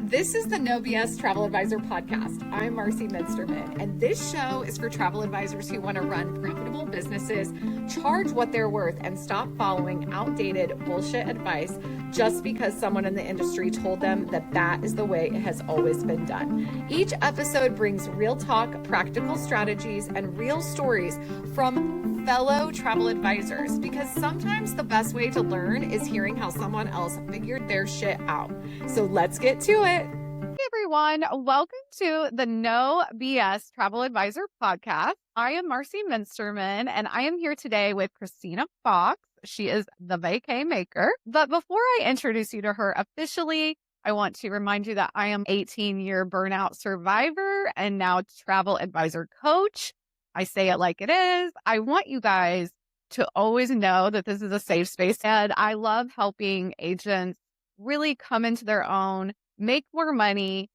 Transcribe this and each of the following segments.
This is the No BS Travel Advisor podcast. I'm Marcie Muensterman, and this show is for travel advisors who want to run profitable businesses, charge what they're worth, and stop following outdated bullshit advice just because someone in the industry told them that that is the way it has always been done. Each episode brings real talk, practical strategies, and real stories from fellow travel advisors, because sometimes the best way to learn is hearing how someone else figured their shit out. So let's get to it. Hey everyone, welcome to the No BS Travel Advisor podcast. I am Marcie Muensterman, and I am here today with Kristina Fox. She is the Vacay Maker. But before I introduce you to her officially, I want to remind you that I am an 18-year burnout survivor and now travel advisor coach. I say it like it is. I want you guys to always know that this is a safe space. And I love helping agents really come into their own, make more money,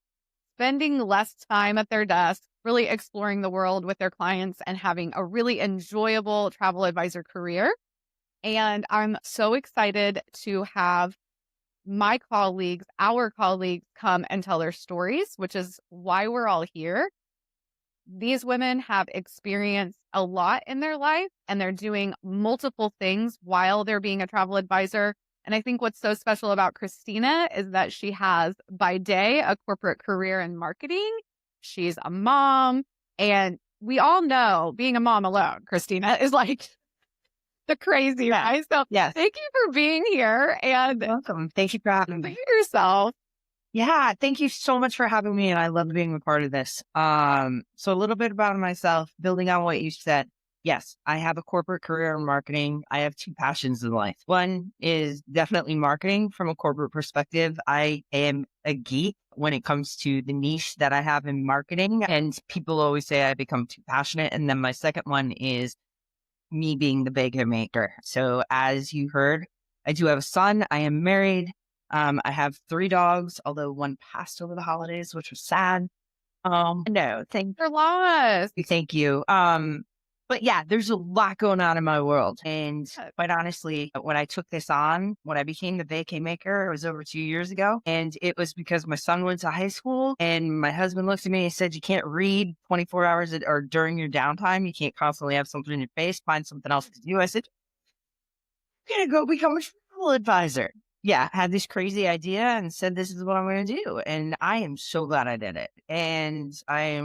spending less time at their desk, really exploring the world with their clients and having a really enjoyable travel advisor career. And I'm so excited to have my colleagues, our colleagues, come and tell their stories, which is why we're all here. These women have experienced a lot in their life, and they're doing multiple things while they're being a travel advisor. And I think what's so special about Kristina is that she has, by day, a corporate career in marketing. She's a mom, and we all know being a mom alone, Kristina, is like the crazy, right? So Yes. Thank you for being here, and Welcome. Thank you for having me. yourself. Yeah, thank you so much for having me, and I love being a part of this. So a little bit about myself, building on what you said. Yes, I have a corporate career in marketing. I have two passions in life. One is definitely marketing from a corporate perspective. I am a geek when it comes to the niche that I have in marketing, and people always say I become too passionate. And then my second one is me being the Vacay Maker. So as you heard, I do have a son. I am married. I have 3 dogs, although one passed over the holidays, which was sad. No, thank Your loss. you. But yeah, there's a lot going on in my world. And quite honestly, when I took this on, when I became the Vacay Maker, it was over 2 years ago. And it was because my son went to high school, and my husband looked at me and said, you can't read 24 hours or during your downtime. You can't constantly have something in your face. Find something else to do. I said, I'm going to go become a travel advisor. Yeah, had this crazy idea and said, this is what I'm going to do. And I am so glad I did it. And I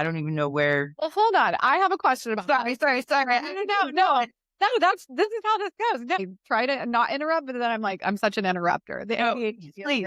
don't even know where. Well, hold on. I have a question about Sorry. No, this is how this goes. No, I try to not interrupt, but then I'm like, I'm such an interrupter. Please, Here.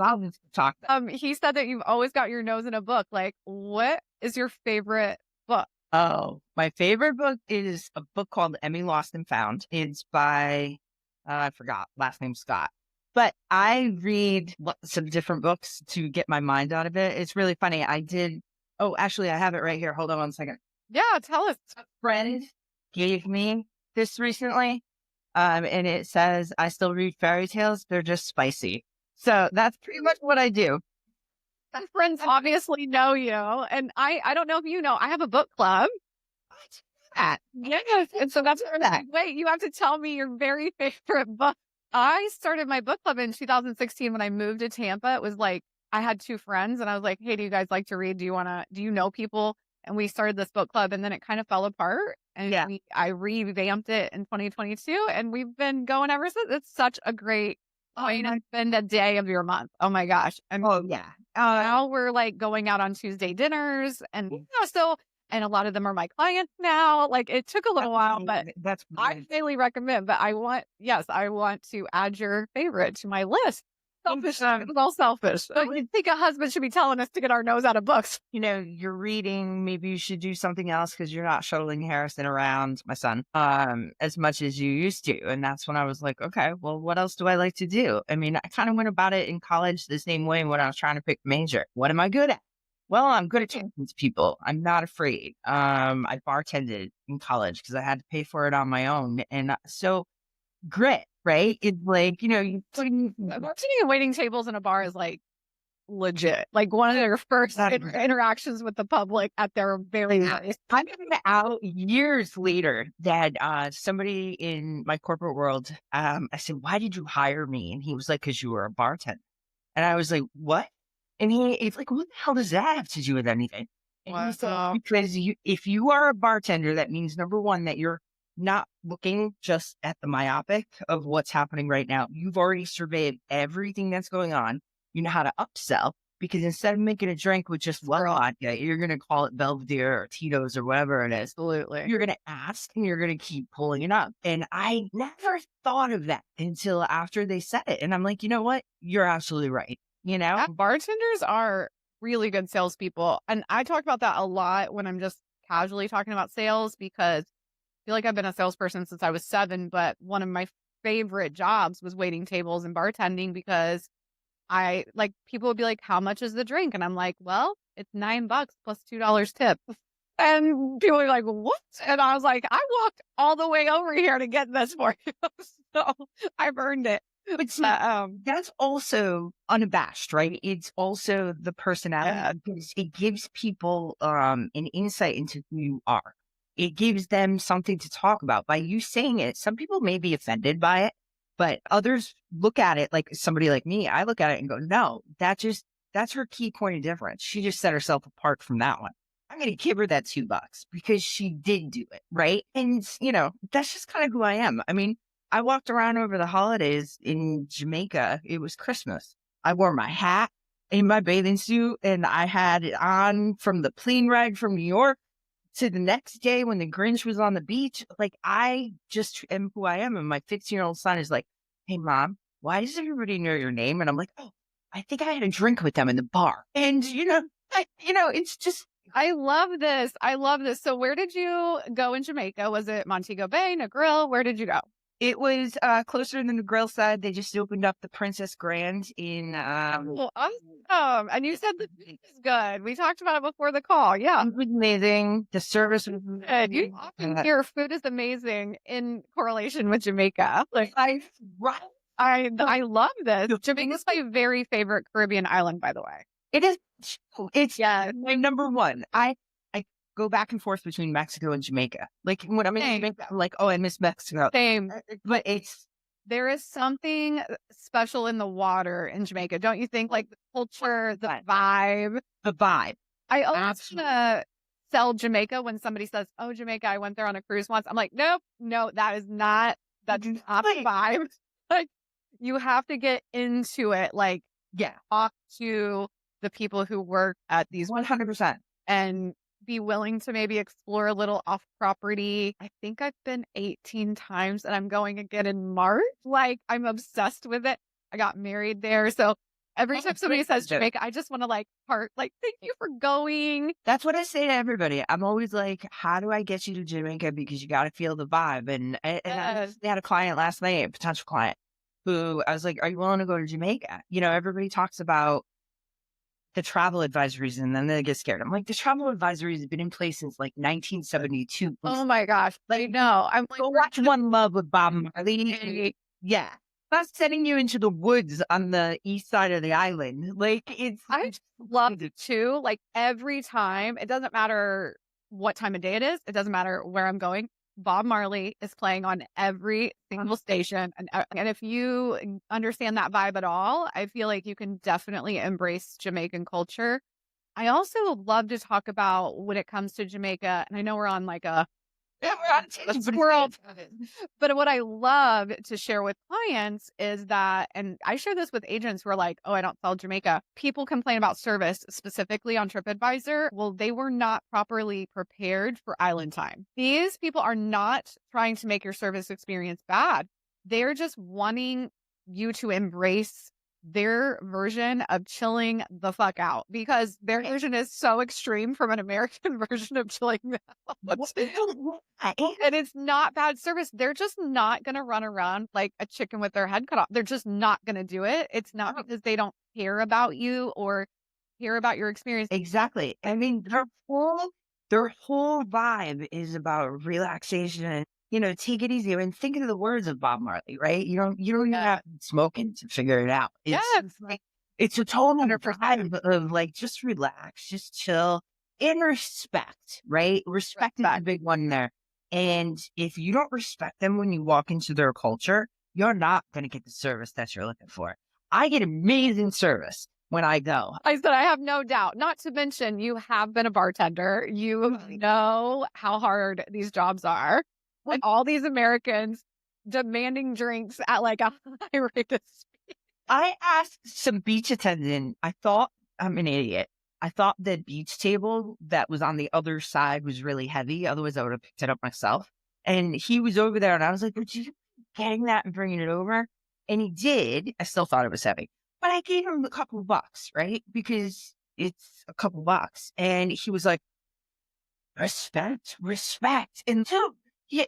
I'll talk. He said that you've always got your nose in a book. Like, what is your favorite book? Oh, my favorite book is a book called Emmy Lost and Found. It's by, I forgot, last name Scott. But I read lots of different books to get my mind out of it. It's really funny. Actually, I have it right here. Hold on 1 second. Yeah, tell us. A friend gave me this recently, and it says, I still read fairy tales. They're just spicy. So that's pretty much what I do. My friends obviously know you. And I don't know if you know, I have a book club. Yes. And so that's that. Wait, you have to tell me your very favorite book. I started my book club in 2016 when I moved to Tampa. It was like, I had 2 friends and I was like, hey, do you guys like to read? Do you know people? And we started this book club, and then it kind of fell apart. And I revamped it in 2022, and we've been going ever since. It's such a great way to spend a day of your month. Oh my gosh. Now we're like going out on Tuesday dinners, and and a lot of them are my clients now. Like, it took a little while, but I highly recommend. But I want to add your favorite to my list. Selfish. It's all selfish. I think a husband should be telling us to get our nose out of books. You're reading. Maybe you should do something else because you're not shuttling Harrison around, my son, as much as you used to. And that's when I was like, okay, well, what else do I like to do? I mean, I kind of went about it in college the same way when I was trying to pick a major. What am I good at? Well, I'm good at talking to people. I'm not afraid. I bartended in college because I had to pay for it on my own. And so grit, right? It's like, sitting at waiting tables in a bar is like legit, like one of their first interactions with the public at their very highest. I found out years later that somebody in my corporate world, I said, "Why did you hire me?" And he was like, "Because you were a bartender." And I was like, "What?" And he's like, "What the hell does that have to do with anything?" And he said, Wow. "Because if you are a bartender, that means number one, that you're not looking just at the myopic of what's happening right now. You've already surveyed everything that's going on. You know how to upsell, because instead of making a drink with just one vodka, you're going to call it Belvedere or Tito's or whatever it is. Absolutely. You're going to ask and you're going to keep pulling it up." And I never thought of that until after they said it. And I'm like, you know what? You're absolutely right. You know, Bartenders are really good salespeople. And I talk about that a lot when I'm just casually talking about sales, because I feel like I've been a salesperson since I was 7, but one of my favorite jobs was waiting tables and bartending, because I like, people would be like, "How much is the drink?" And I'm like, "Well, it's $9 plus $2 tip." And people were like, "What?" And I was like, "I walked all the way over here to get this for you." So I've earned it. but see, that's also unabashed, right? It's also the personality, because it gives people an insight into who you are. It gives them something to talk about. By you saying it, some people may be offended by it, but others look at it like somebody like me. I look at it and go, "No, that's her key point of difference. She just set herself apart from that one. I'm going to give her that $2 because she did do it." Right. And, that's just kind of who I am. I mean, I walked around over the holidays in Jamaica. It was Christmas. I wore my hat in my bathing suit, and I had it on from the plane ride from New York to the next day when the Grinch was on the beach. Like, I just am who I am. And my 15-year-old son is like, "Hey, Mom, why does everybody know your name?" And I'm like, "Oh, I think I had a drink with them in the bar." And, it's just, I love this. I love this. So where did you go in Jamaica? Was it Montego Bay, Negril? Where did you go? it was closer than the grill side. They just opened up the Princess Grand in. Oh, awesome. And you said the food is good. We talked about it before the call. Yeah. It was amazing. The service was And you often hear food is amazing in correlation with Jamaica. Like, I love this. Jamaica is my very favorite Caribbean island, by the way. It is. It's my number one. I go back and forth between Mexico and Jamaica. Like, when I'm in Jamaica, I'm like, "Oh, I miss Mexico." Same. But there is something special in the water in Jamaica, don't you think? Like the culture, the vibe. The vibe. I always want to sell Jamaica when somebody says, "Oh, Jamaica, I went there on a cruise once." I'm like, "Nope, no, that's not the vibe." Like, you have to get into it. Like, talk to the people who work at these 100%. and be willing to maybe explore a little off property. I think I've been 18 times and I'm going again in March. Like, I'm obsessed with it. I got married there. So every time somebody says Jamaica, I just want to thank you for going. That's what I say to everybody. I'm always like, "How do I get you to Jamaica? Because you got to feel the vibe." And I had a client last night, a potential client, who I was like, "Are you willing to go to Jamaica?" Everybody talks about the travel advisories and then they get scared. I'm like, the travel advisories have been in place since like 1972. Oh my gosh. I know. I'm like, go watch One Love with Bob Marley. Yeah. Not sending you into the woods on the east side of the island. Like, I love it too. Like, every time, it doesn't matter what time of day it is. It doesn't matter where I'm going. Bob Marley is playing on every single station. And if you understand that vibe at all, I feel like you can definitely embrace Jamaican culture. I also love to talk about when it comes to Jamaica, and I know we're on like a world. But what I love to share with clients is that, and I share this with agents who are like, "Oh, I don't sell Jamaica." People complain about service specifically on TripAdvisor. Well, they were not properly prepared for island time. These people are not trying to make your service experience bad. They're just wanting you to embrace their version of chilling the fuck out, because their version is so extreme from an American version of chilling out. And it's not bad service. They're just not going to run around like a chicken with their head cut off. They're just not going to do it. It's not because they don't care about you or care about your experience. Exactly. I mean, their whole vibe is about relaxation. Take it easy. I mean, think of the words of Bob Marley, right? You don't even have to be smoking to figure it out. It's a total 100%. vibe of like, just relax, just chill, and respect, right? Respect is the big one there. And if you don't respect them when you walk into their culture, you're not going to get the service that you're looking for. I get amazing service when I go. I said, I have no doubt. Not to mention, you have been a bartender. You know how hard these jobs are. With all these Americans demanding drinks at like a high rate of speed. I asked some beach attendant. I thought, I'm an idiot. I thought the beach table that was on the other side was really heavy. Otherwise, I would have picked it up myself. And he was over there, and I was like, would you getting that and bringing it over? And he did. I still thought it was heavy, but I gave him a couple of bucks, right? Because it's a couple bucks. And he was like, respect, respect. And so, yeah,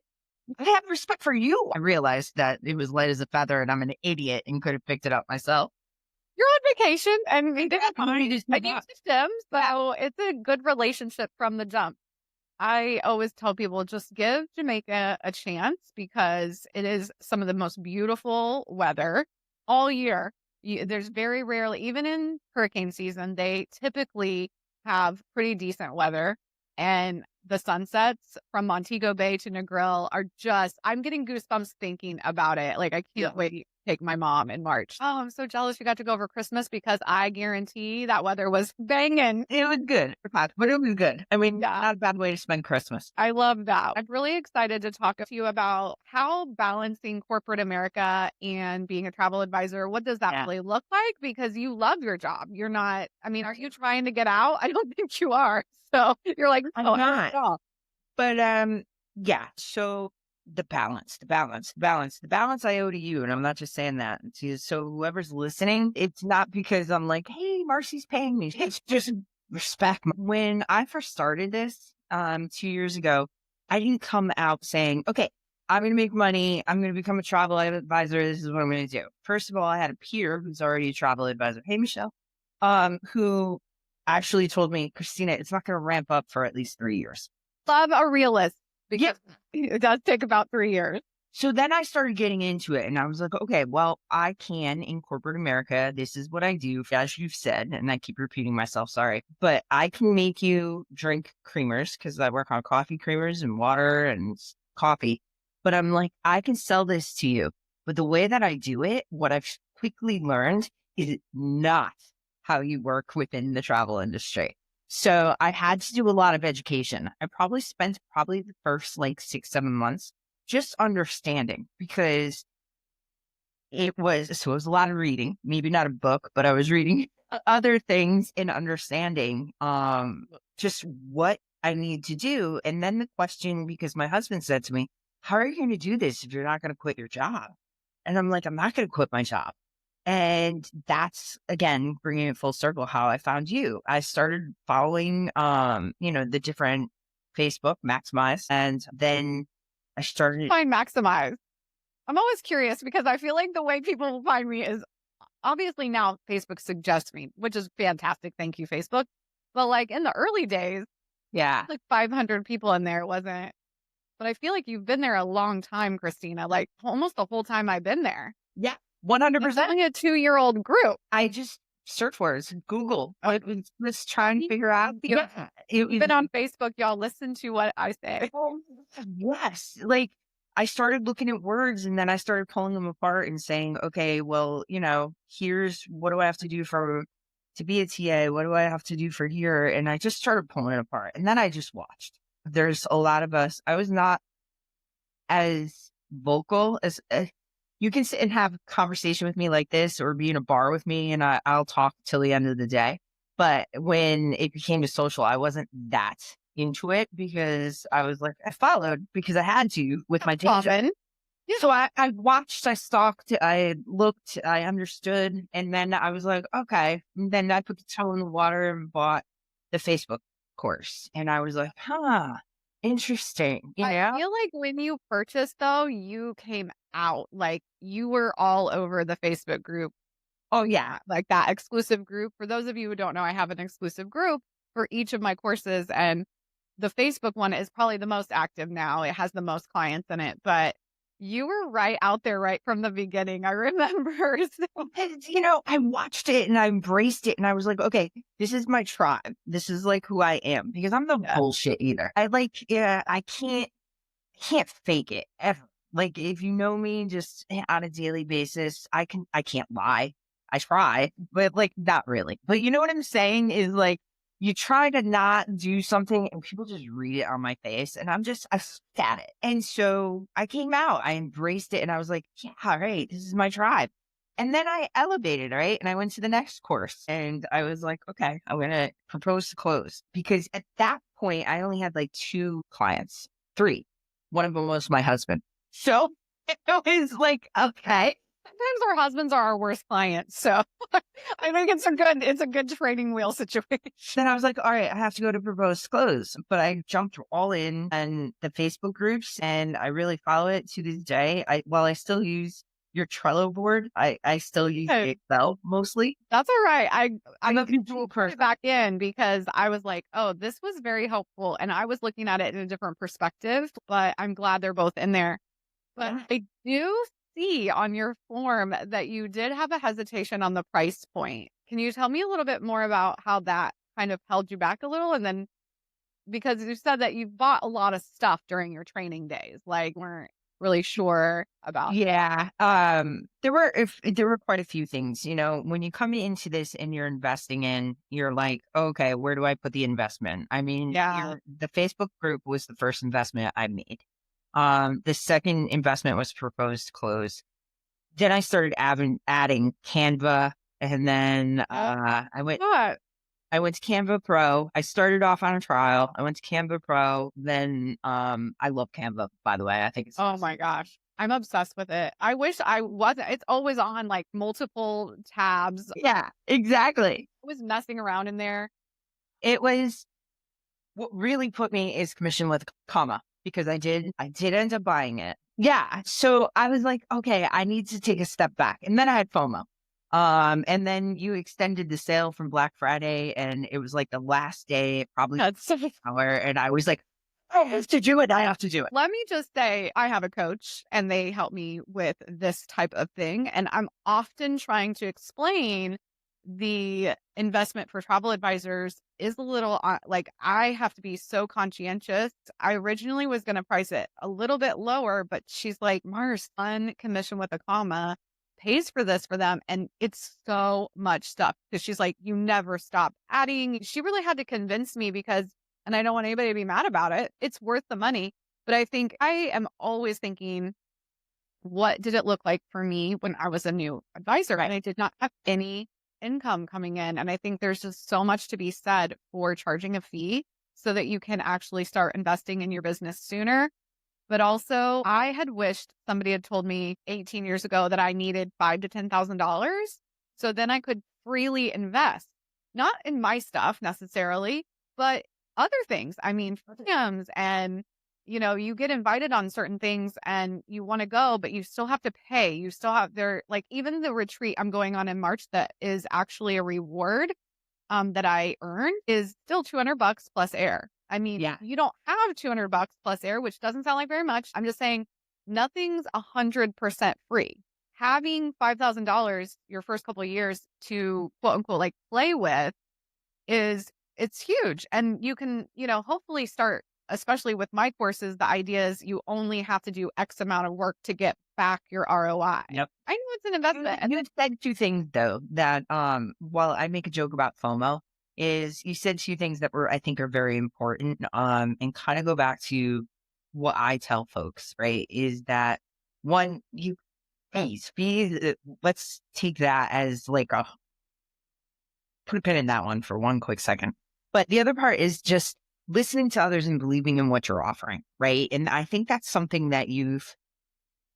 I have respect for you. I realized that it was light as a feather and I'm an idiot and could have picked it up myself. You're on vacation and we didn't I mind systems, so it's a good relationship from the jump. I always tell people just give Jamaica a chance because it is some of the most beautiful weather all year. There's very rarely, even in hurricane season, they typically have pretty decent weather. And the sunsets from Montego Bay to Negril are just, I'm getting goosebumps thinking about it. Like, I can't wait to take my mom in March. Oh, I'm so jealous you got to go over Christmas because I guarantee that weather was banging. It was good, but it was good. I mean, not a bad way to spend Christmas. I love that. I'm really excited to talk to you about how balancing corporate America and being a travel advisor, what does that really look like? Because you love your job. You're not, I mean, are you trying to get out? I don't think you are. So you're like, I'm not. But yeah, so the balance I owe to you. And I'm not just saying that. So whoever's listening, it's not because I'm like, hey, Marcie's paying me. It's just respect. When I first started this 2 years ago, I didn't come out saying, okay, I'm going to make money. I'm going to become a travel advisor. This is what I'm going to do. First of all, I had a peer who's already a travel advisor. Hey, Michelle, who actually told me, Kristina, it's not going to ramp up for at least 3 years. Love a realist because it does take about 3 years. So then I started getting into it and I was like, okay, well, I can in corporate America. This is what I do, as you've said, and I keep repeating myself, sorry, but I can make you drink creamers because I work on coffee creamers and water and coffee. But I'm like, I can sell this to you. But the way that I do it, what I've quickly learned is not how you work within the travel industry. So I had to do a lot of education. I probably spent the first like 6-7 months just understanding because it was a lot of reading, maybe not a book, but I was reading other things and understanding just what I need to do. And then the question, because my husband said to me, how are you going to do this if you're not going to quit your job? And I'm like, I'm not going to quit my job. And that's, again, bringing it full circle, how I found you. I started following, the different Facebook, Maximize, and then I started. Find Maximize. I'm always curious because I feel like the way people find me is obviously now Facebook suggests me, which is fantastic. Thank you, Facebook. But like in the early days, like 500 people in there wasn't. But I feel like you've been there a long time, Kristina, like almost the whole time I've been there. Yeah. 100%. It's only a 2-year-old group. I just search words, Google. I was just trying to figure out. You've been on Facebook, y'all. Listen to what I say. Yes. Like I started looking at words and then I started pulling them apart and saying, okay, well, here's what do I have to do to be a TA? What do I have to do for here? And I just started pulling it apart. And then I just watched. There's a lot of us. I was not as vocal as you can sit and have a conversation with me like this or be in a bar with me and I'll talk till the end of the day. But when it became to social, I wasn't that into it because I was like, I followed because I had to with my job. Yeah. So I watched, I stalked, I looked, I understood. And then I was like, okay. And then I put the toe in the water and bought the Facebook course. And I was like, interesting. I feel like when you purchased though, you came out like you were all over the Facebook group. Oh yeah. Like that exclusive group. For those of you who don't know, I have an exclusive group for each of my courses and the Facebook one is probably the most active now. It has the most clients in it, but You were right out there right from the beginning. I remember. And, I watched it and I embraced it and I was like, okay, this is my tribe. This is like who I am because I'm no bullshit either. I can't fake it ever. Like if you know me just on a daily basis, I can't lie. I try, but like not really. But you know what I'm saying is like you try to not do something and people just read it on my face and I sat it. And so I came out, I embraced it and I was like, yeah, all right, this is my tribe. And then I elevated, right? And I went to the next course and I was like, okay, I'm going to propose to close because at that point I only had like 2 clients, 3. One of them was my husband. So it was like, okay. Sometimes our husbands are our worst clients. So I think it's a good training wheel situation. Then I was like, all right, I have to go to propose to close. But I jumped all in on the Facebook groups and I really follow it to this day. While I still use your Trello board, I still use Excel mostly. That's all right. I'm a visual put person. it back in because I was like, oh, this was very helpful. And I was looking at it in a different perspective, but I'm glad they're both in there. But I do see on your form that you did have a hesitation on the price point. Can you tell me a little bit more about how that kind of held you back a little? And then because you said that you bought a lot of stuff during your training days, like weren't really sure about. Yeah. There were quite a few things, when you come into this and you're investing in, you're like, okay, where do I put the investment? I mean, the Facebook group was the first investment I made. The second investment was proposed to close. Then I started adding Canva, and then I went to Canva Pro. I started off on a trial. I went to Canva Pro. Then I love Canva, by the way. I think it's oh my gosh. I'm obsessed with it. I wish I wasn't. It's always on like multiple tabs. Yeah, exactly. I was messing around in there. It was what really put me is commission with comma because I did end up buying it. Yeah. So I was like, okay, I need to take a step back. And then I had FOMO. And then you extended the sale from Black Friday and it was like the last day, probably an hour. And I was like, I have to do it. I have to do it. Let me just say, I have a coach and they help me with this type of thing. And I'm often trying to explain the investment for travel advisors is a little like I have to be so conscientious. I originally was going to price it a little bit lower, but she's like, Mars, on commission with a comma pays for this for them. And it's so much stuff because she's like, you never stop adding. She really had to convince me because, and I don't want anybody to be mad about it. It's worth the money. But I think I am always thinking, what did it look like for me when I was a new advisor? And I did not have any income coming in. And I think there's just so much to be said for charging a fee so that you can actually start investing in your business sooner. But also, I had wished somebody had told me 18 years ago that I needed $5,000 to $10,000. So then I could freely invest, not in my stuff necessarily, but other things. I mean, films and you get invited on certain things and you want to go, but you still have to pay. You still have like even the retreat I'm going on in March that is actually a reward that I earn is still $200 plus air. I mean, you don't have $200 plus air, which doesn't sound like very much. I'm just saying nothing's 100% free. Having $5,000 your first couple of years to quote unquote like play with it's huge. And you can, hopefully start, especially with my courses, the idea is you only have to do X amount of work to get back your ROI. Yep. I know it's an investment. And you said 2 things though, that while I make a joke about FOMO, is you said 2 things that I think are very important, and kind of go back to what I tell folks, right? Is that one, let's take that as like put a pin in that one for one quick second. But the other part is just listening to others and believing in what you're offering, right? And I think that's something that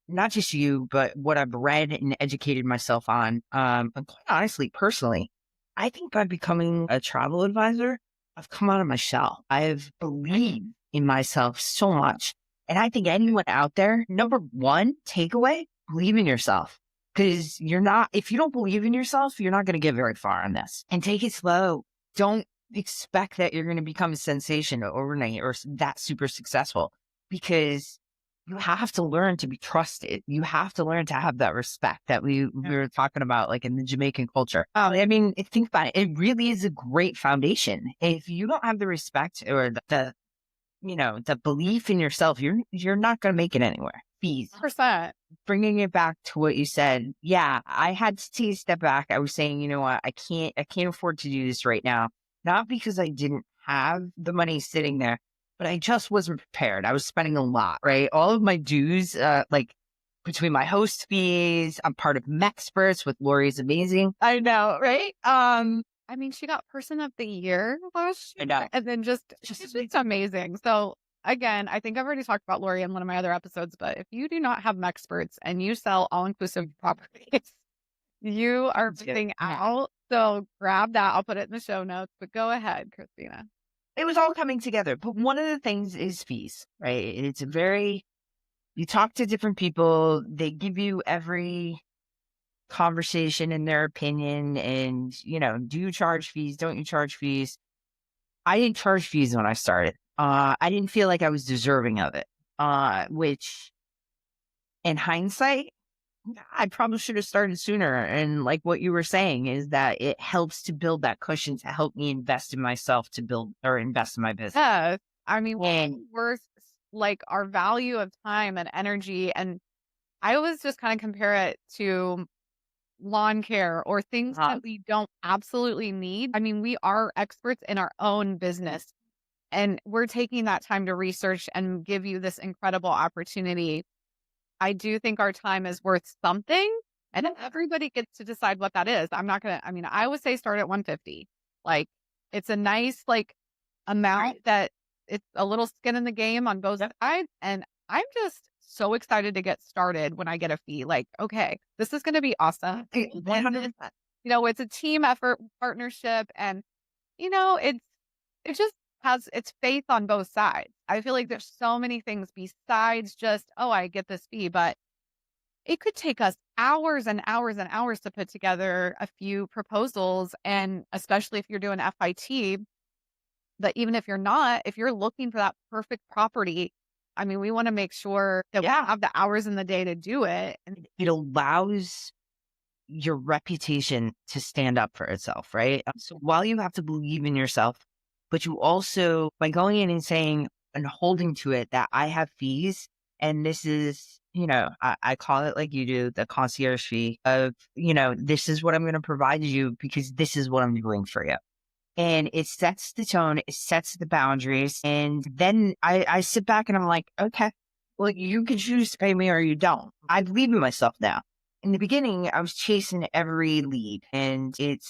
not just you, but what I've read and educated myself on, and quite honestly, personally, I think by becoming a travel advisor, I've come out of my shell. I've believed in myself so much. And I think anyone out there, number one takeaway, believe in yourself. Because if you don't believe in yourself, you're not going to get very far on this. And take it slow. Don't expect that you're going to become a sensation overnight or that super successful, because you have to learn to be trusted. You have to learn to have that respect that we were talking about, like in the Jamaican culture. I mean, think about it. It really is a great foundation. If you don't have the respect or the belief in yourself, you're not going to make it anywhere. Fees. 100%. Bringing it back to what you said, yeah, I had to take a step back. I was saying, you know what, I can't afford to do this right now. Not because I didn't have the money sitting there, but I just wasn't prepared. I was spending a lot, right? All of my dues, like between my host fees, I'm part of Mexperts with Lori's amazing. I know, right? I mean, she got Person of the Year last I year, know. and then it's amazing. So again, I think I've already talked about Lori in one of my other episodes, but if you do not have Mexperts and you sell all-inclusive properties, you are missing out. So grab that. I'll put it in the show notes, but go ahead, Kristina. It was all coming together. But one of the things is fees, right? You talk to different people, they give you every conversation in their opinion, and, do you charge fees? Don't you charge fees? I didn't charge fees when I started. I didn't feel like I was deserving of it, which in hindsight, I probably should have started sooner. And like what you were saying is that it helps to build that cushion to help me invest in myself to build or invest in my business. Yes. I mean, And worth like our value of time and energy. And I always just kind of compare it to lawn care or things that we don't absolutely need. I mean, we are experts in our own business, and we're taking that time to research and give you this incredible opportunity. I do think our time is worth something, and everybody gets to decide what that is. I would say start at 150. Like, it's a nice, like, amount that it's a little skin in the game on both sides. And I'm just so excited to get started when I get a fee. Like, okay, this is going to be awesome. 100%. It's a team effort, partnership, and, it just has its faith on both sides. I feel like there's so many things besides just, oh, I get this fee, but it could take us hours and hours and hours to put together a few proposals. And especially if you're doing FIT, but even if you're not, if you're looking for that perfect property, I mean, we want to make sure that we have the hours in the day to do it. And it allows your reputation to stand up for itself, right? So while you have to believe in yourself, but you also, by going in and saying and holding to it that I have fees, and this is, I call it like you do, the concierge fee of, this is what I'm going to provide you because this is what I'm doing for you. And it sets the tone, it sets the boundaries. And then I sit back and I'm like, okay, well, you can choose to pay me or you don't. I believe in myself now. In the beginning, I was chasing every lead, and it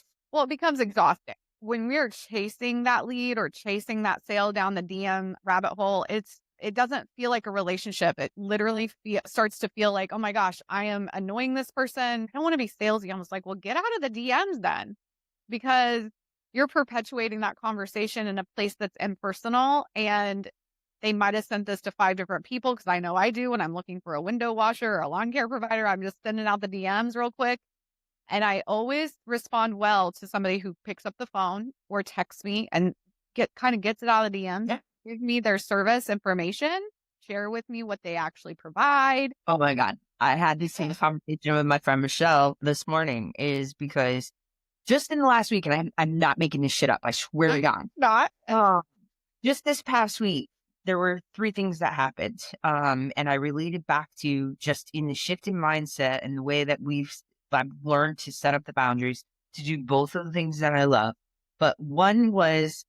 becomes exhausting. When we're chasing that lead or chasing that sale down the DM rabbit hole, it doesn't feel like a relationship. It literally starts to feel like, oh my gosh, I am annoying this person. I don't want to be salesy. I'm just like, well, get out of the DMs then, because you're perpetuating that conversation in a place that's impersonal. And they might have sent this to 5 different people, because I know I do when I'm looking for a window washer or a lawn care provider. I'm just sending out the DMs real quick. And I always respond well to somebody who picks up the phone or texts me and gets it out of the DMs. Yeah. Give me their service information, share with me what they actually provide. Oh my God. I had this same conversation with my friend Michelle this morning, is because just in the last week, and I'm not making this shit up, I swear to God. Not. Just this past week, there were 3 things that happened. And I related back to just in the shift in mindset and the way that I've learned to set up the boundaries to do both of the things that I love. But one was,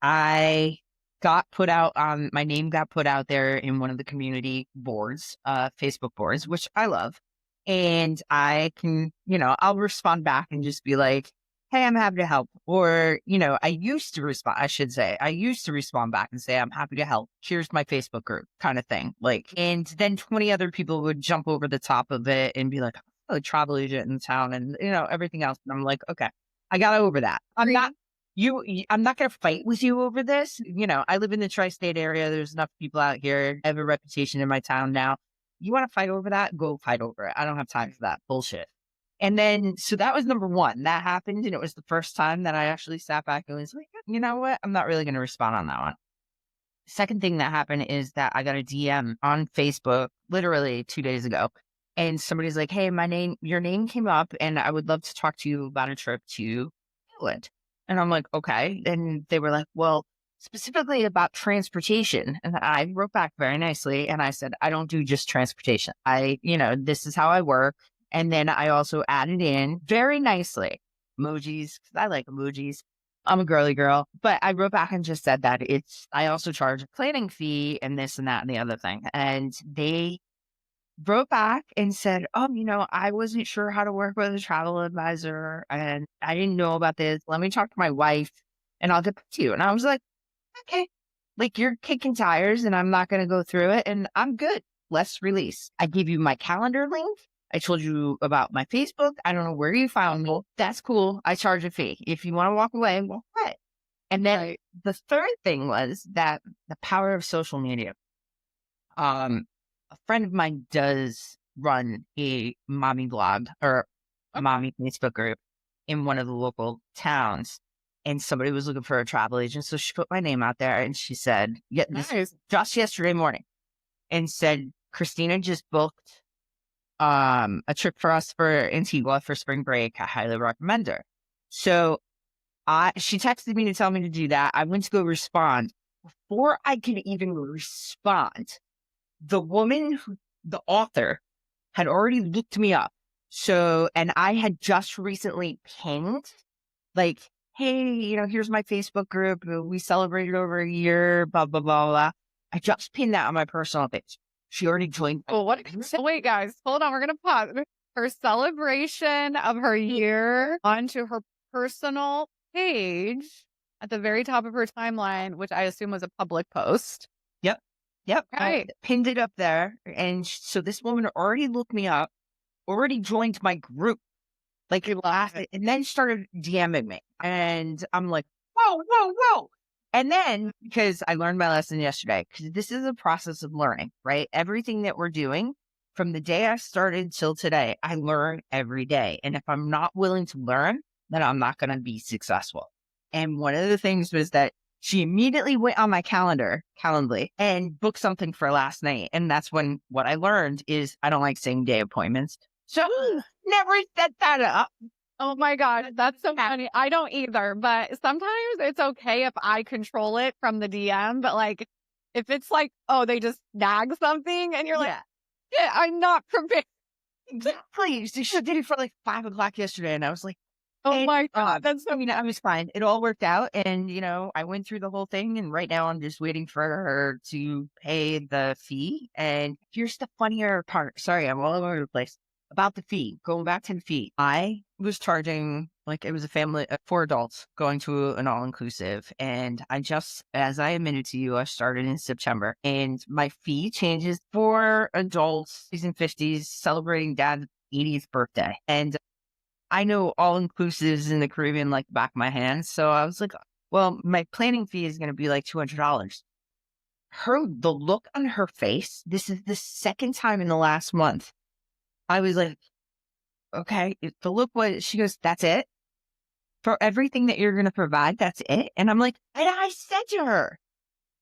I got put out on, my name got put out there in one of the community boards, Facebook boards, which I love. And I can, I'll respond back and just be like, hey, I'm happy to help. Or, I used to respond back and say, I'm happy to help. Here's my Facebook group kind of thing. And then 20 other people would jump over the top of it and be like, oh, a travel agent in town and, everything else. And I'm like, okay, I got over that. I'm not going to fight with you over this. I live in the tri-state area. There's enough people out here. I have a reputation in my town now. You want to fight over that? Go fight over it. I don't have time for that bullshit. And then, so that was number 1. That happened. And it was the first time that I actually sat back and was like, you know what? I'm not really going to respond on that one. second thing that happened is that I got a DM on Facebook literally 2 days ago. And somebody's like, hey, your name came up and I would love to talk to you about a trip to England. And I'm like, okay. And they were like, well, specifically about transportation. And I wrote back very nicely. And I said, I don't do just transportation. This is how I work. And then I also added in very nicely emojis, 'cause I like emojis. I'm a girly girl, but I wrote back and just said that I also charge a planning fee and this and that and the other thing. And they wrote back and said, I wasn't sure how to work with a travel advisor and I didn't know about this. Let me talk to my wife and I'll get back to you. And I was like, okay, like you're kicking tires and I'm not going to go through it and I'm good. Let's release. I gave you my calendar link. I told you about my Facebook. I don't know where you found me. That's cool. I charge a fee. If you want to walk away, walk away. And then the third thing was that the power of social media. A friend of mine does run a mommy blog or a mommy Facebook group in one of the local towns. And somebody was looking for a travel agent. So she put my name out there and she said, this just yesterday morning, and said, Kristina just booked a trip for us for Antigua for spring break. I highly recommend her. So she texted me to tell me to do that. I went to go respond. Before I could even respond, the author had already looked me up. So, and I had just recently pinged, like, hey, here's my Facebook group. We celebrated over a year, blah, blah, blah, blah. I just pinned that on my personal page. She already joined. Oh, wait, guys, hold on. We're going to pause. Her celebration of her year onto her personal page at the very top of her timeline, which I assume was a public post. Yep. Right. I pinned it up there. And so this woman already looked me up, already joined my group, like and then started DMing me. And I'm like, whoa. And then, because I learned my lesson yesterday, because this is a process of learning, right? Everything that we're doing from the day I started till today, I learn every day. And if I'm not willing to learn, then I'm not going to be successful. And one of the things was that she immediately went on my Calendly, and booked something for last night. And that's when what I learned is I don't like same day appointments. So never set that up. Oh my God, that's so funny. I don't either, but sometimes it's okay if I control it from the DM. But like, if it's like, oh, they just snag something and you're like, yeah, I'm not prepared. Exactly. She did it for like 5 o'clock yesterday. And I was like, oh my God, that's so I was fine. It all worked out. And, I went through the whole thing. And right now I'm just waiting for her to pay the fee. And here's the funnier part. Sorry, I'm all over the place. About the fee, going back to the fee, I was charging, like it was a family, 4 adults going to an all-inclusive. And as I admitted to you, I started in September. And my fee changes for adults, 40s and 50s, celebrating dad's 80th birthday. And I know all-inclusives in the Caribbean like the back of my hand. So I was like, well, my planning fee is going to be like $200. The look on her face, this is the second time in the last month. I was like, okay, the look was, she goes, that's it? For everything that you're going to provide, that's it? And I'm like, and I said to her,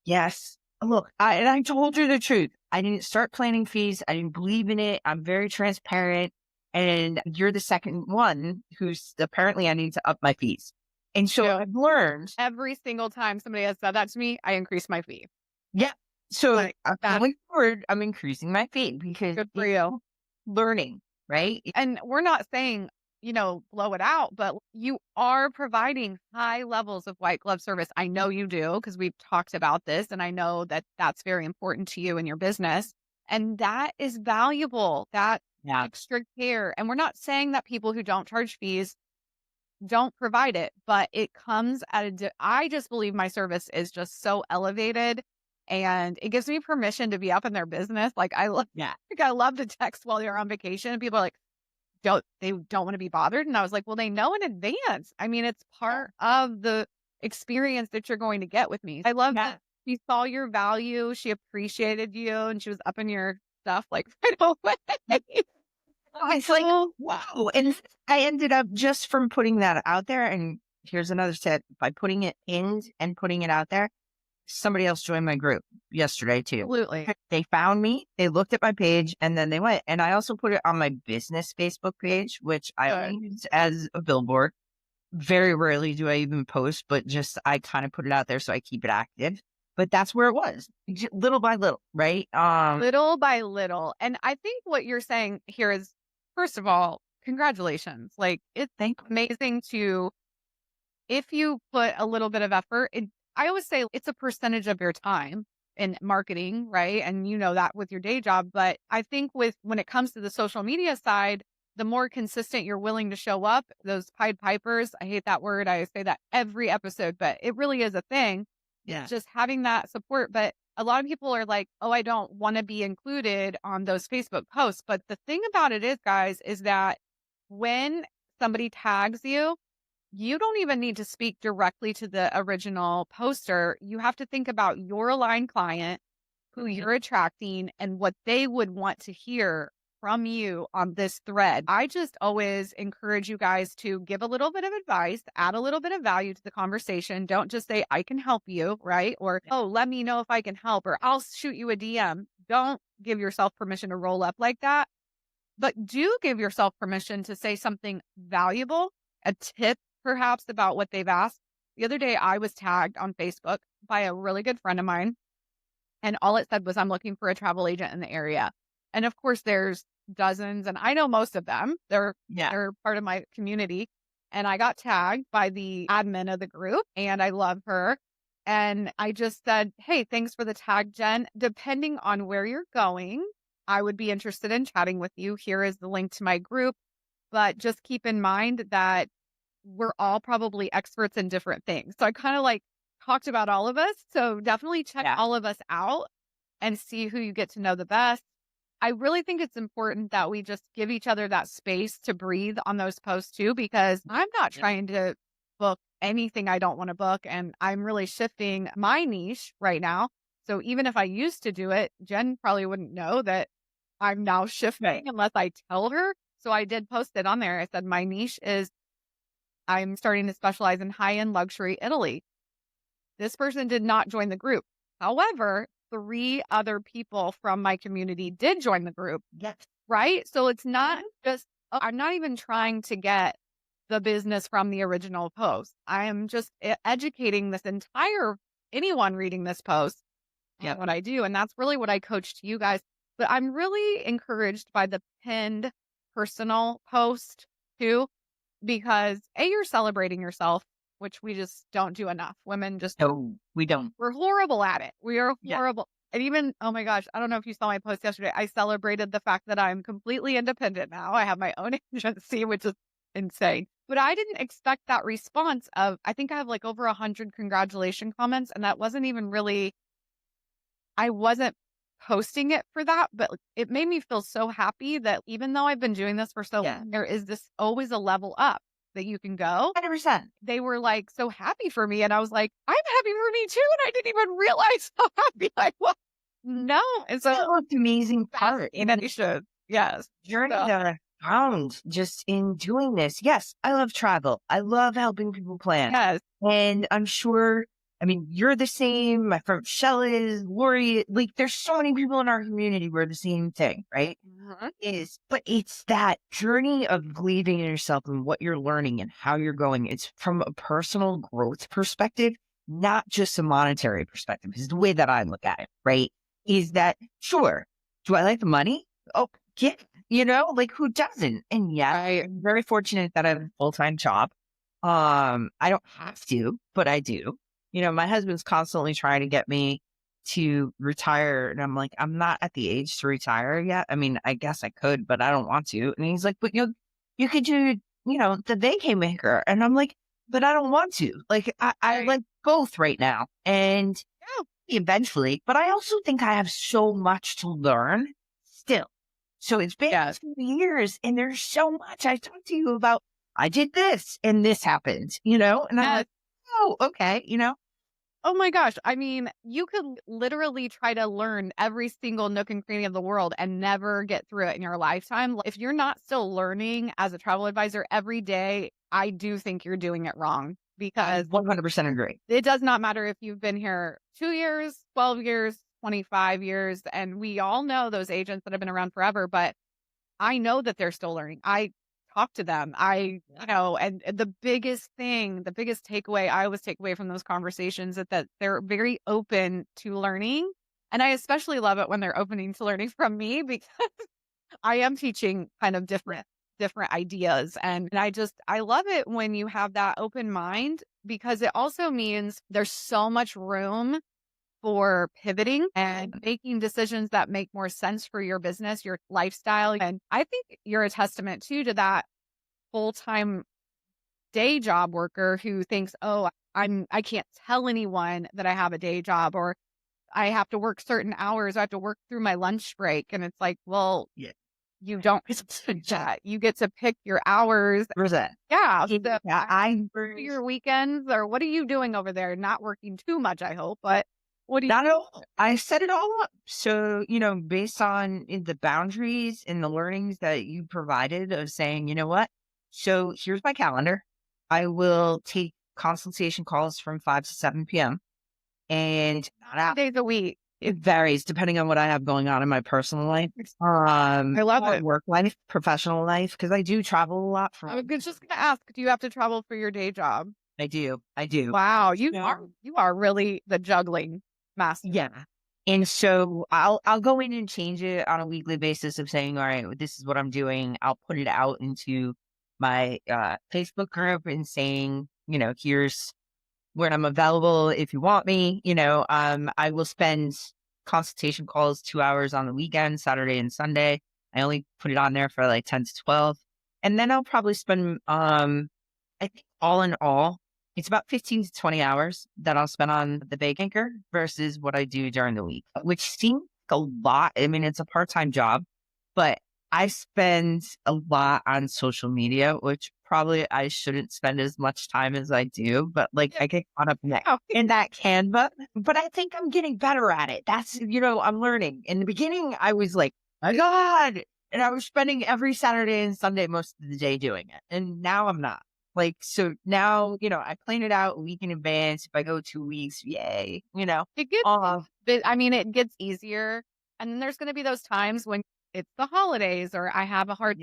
yes, look, and I told her the truth. I didn't start planning fees. I didn't believe in it. I'm very transparent. And you're the second one who's apparently I need to up my fees. And so I've learned. Every single time somebody has said that to me, I increase my fee. Yeah. So going forward, I'm increasing my fee because good for you. Learning, right? And we're not saying, blow it out, but you are providing high levels of white glove service. I know you do because we've talked about this and I know that that's very important to you in your business. And that is valuable, that extra care. And we're not saying that people who don't charge fees don't provide it, but it comes at I just believe my service is just so elevated. And it gives me permission to be up in their business. Like I love to text while you're on vacation and people are like, they don't want to be bothered. And I was like, well, they know in advance. I mean, it's part of the experience that you're going to get with me. I love that she saw your value. She appreciated you and she was up in your stuff like right away. It's like, wow. And I ended up just from putting that out there. And here's another tip, by putting it pinned and putting it out there, somebody else joined my group yesterday too. Absolutely. They found me, they looked at my page, and then they went. And I also put it on my business Facebook page, which I only use as a billboard. Very rarely do I even post, but just I kind of put it out there so I keep it active. But that's where it was, little by little, right? Little by little. And I think what you're saying here is, first of all, congratulations. Like, it's amazing to, if you put a little bit of effort, I always say it's a percentage of your time in marketing, right? And you know that with your day job. But I think when it comes to the social media side, the more consistent you're willing to show up, those Pied Pipers, I hate that word. I say that every episode, but it really is a thing. Yeah. Just having that support. But a lot of people are like, oh, I don't want to be included on those Facebook posts. But the thing about it is, guys, is that when somebody tags you, you don't even need to speak directly to the original poster. You have to think about your aligned client, who you're attracting, and what they would want to hear from you on this thread. I just always encourage you guys to give a little bit of advice, add a little bit of value to the conversation. Don't just say, I can help you, right? Or, oh, let me know if I can help, or I'll shoot you a DM. Don't give yourself permission to roll up like that, but do give yourself permission to say something valuable, a tip perhaps about what they've asked. The other day I was tagged on Facebook by a really good friend of mine, and all it said was, I'm looking for a travel agent in the area. And of course there's dozens, and I know most of them. They're part of my community. And I got tagged by the admin of the group, and I love her. And I just said, hey, thanks for the tag, Jen. Depending on where you're going, I would be interested in chatting with you. Here is the link to my group. But just keep in mind that we're all probably experts in different things. So I kind of like talked about all of us. So definitely check all of us out and see who you get to know the best. I really think it's important that we just give each other that space to breathe on those posts too, because I'm not trying to book anything I don't want to book. And I'm really shifting my niche right now. So even if I used to do it, Jen probably wouldn't know that I'm now shifting unless I tell her. So I did post it on there. I said, my niche is, I'm starting to specialize in high-end luxury Italy. This person did not join the group. However, 3 other people from my community did join the group. Yes. Right? So it's not just, I'm not even trying to get the business from the original post. I am just educating anyone reading this post on what I do. And that's really what I coach to you guys. But I'm really encouraged by the pinned personal post too, because you're celebrating yourself, which we just don't do enough. Women just, No, we don't. we're horrible at it. We are horrible. And even, oh my gosh, I don't know if you saw my post yesterday. I celebrated the fact that I'm completely independent now. I have my own agency, which is insane. But I didn't expect that response of, I think I have like over 100 congratulation comments. And that wasn't even really, I wasn't posting it for that, but it made me feel so happy that even though I've been doing this for so long, there is this always a level up that you can go. 100%. They were like so happy for me. And I was like, I'm happy for me too. And I didn't even realize how happy I was. No. And so That was the amazing part. and then you should. Yes. Journey that I found just in doing this. Yes, I love travel. I love helping people plan. Yes. And I'm sure, I mean, you're the same. My friend Michelle is, Lori, like there's so many people in our community where the same thing, right? But it's that journey of believing in yourself and what you're learning and how you're going. It's from a personal growth perspective, not just a monetary perspective, is the way that I look at it, right? Is that, sure, do I like the money? Oh, yeah, like who doesn't? And yeah, I'm very fortunate that I have a full-time job. I don't have to, but I do. My husband's constantly trying to get me to retire. And I'm like, I'm not at the age to retire yet. I mean, I guess I could, but I don't want to. And he's like, but you could do, the Vacay Maker. And I'm like, but I don't want to. Like, I like both right now. And eventually, but I also think I have so much to learn still. So it's been 2 years and there's so much I talked to you about. I did this and this happened, and I'm like, oh, okay, Oh my gosh. I mean, you could literally try to learn every single nook and cranny of the world and never get through it in your lifetime. If you're not still learning as a travel advisor every day, I do think you're doing it wrong. because 100% agree. it does not matter if you've been here 2 years, 12 years, 25 years. And we all know those agents that have been around forever, but I know that they're still learning. I talk to them. And the biggest thing, the biggest takeaway I always take away from those conversations is that they're very open to learning. And I especially love it when they're opening to learning from me, because I am teaching kind of different ideas. And I love it when you have that open mind, because it also means there's so much room for pivoting and making decisions that make more sense for your business, your lifestyle. And I think you're a testament too to that full-time day job worker who thinks, oh, I can't tell anyone that I have a day job, or I have to work certain hours. I have to work through my lunch break. And it's like, well, Yeah. you don't get to do that. You get to pick your hours. Where's that? Yeah. Yeah, I your weekends, or what are you doing over there? Not working too much, I hope, but what do you Not at all. I set it all up. So, based on the boundaries and the learnings that you provided of saying, you know what? So here's my calendar. I will take consultation calls from 5 to 7 p.m. and days a week? it varies depending on what I have going on in my personal life. I love it. Work life, professional life, because I do travel a lot. I was just going to ask, do you have to travel for your day job? I do. Wow. You are really the juggling master. Yeah. And so I'll go in and change it on a weekly basis of saying, all right, this is what I'm doing. I'll put it out into my Facebook group and saying, here's when I'm available if you want me. I will spend consultation calls 2 hours on the weekend, Saturday and Sunday. I only put it on there for like 10 to 12. And then I'll probably spend, I think all in all, it's about 15 to 20 hours that I'll spend on the Vacay Maker versus what I do during the week, which seems like a lot. I mean, it's a part-time job, but I spend a lot on social media, which probably I shouldn't spend as much time as I do, but I get caught up in that Canva, but I think I'm getting better at it. That's, I'm learning. In the beginning, I was like, my God. And I was spending every Saturday and Sunday most of the day doing it. And now I'm not. So now, I plan it out a week in advance. If I go 2 weeks, yay, It gets, it gets easier. And then there's going to be those times when it's the holidays, or I have or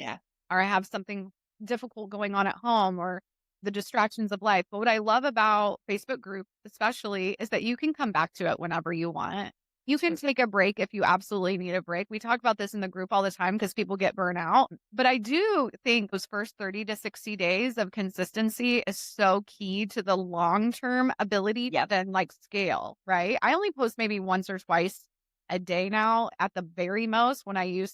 I have something difficult going on at home, or the distractions of life. But what I love about Facebook groups, especially, is that you can come back to it whenever you want. You can take a break if you absolutely need a break. We talk about this in the group all the time because people get burnt out. But I do think those first 30 to 60 days of consistency is so key to the long-term ability to then scale, right? I only post maybe once or twice a day now at the very most, when I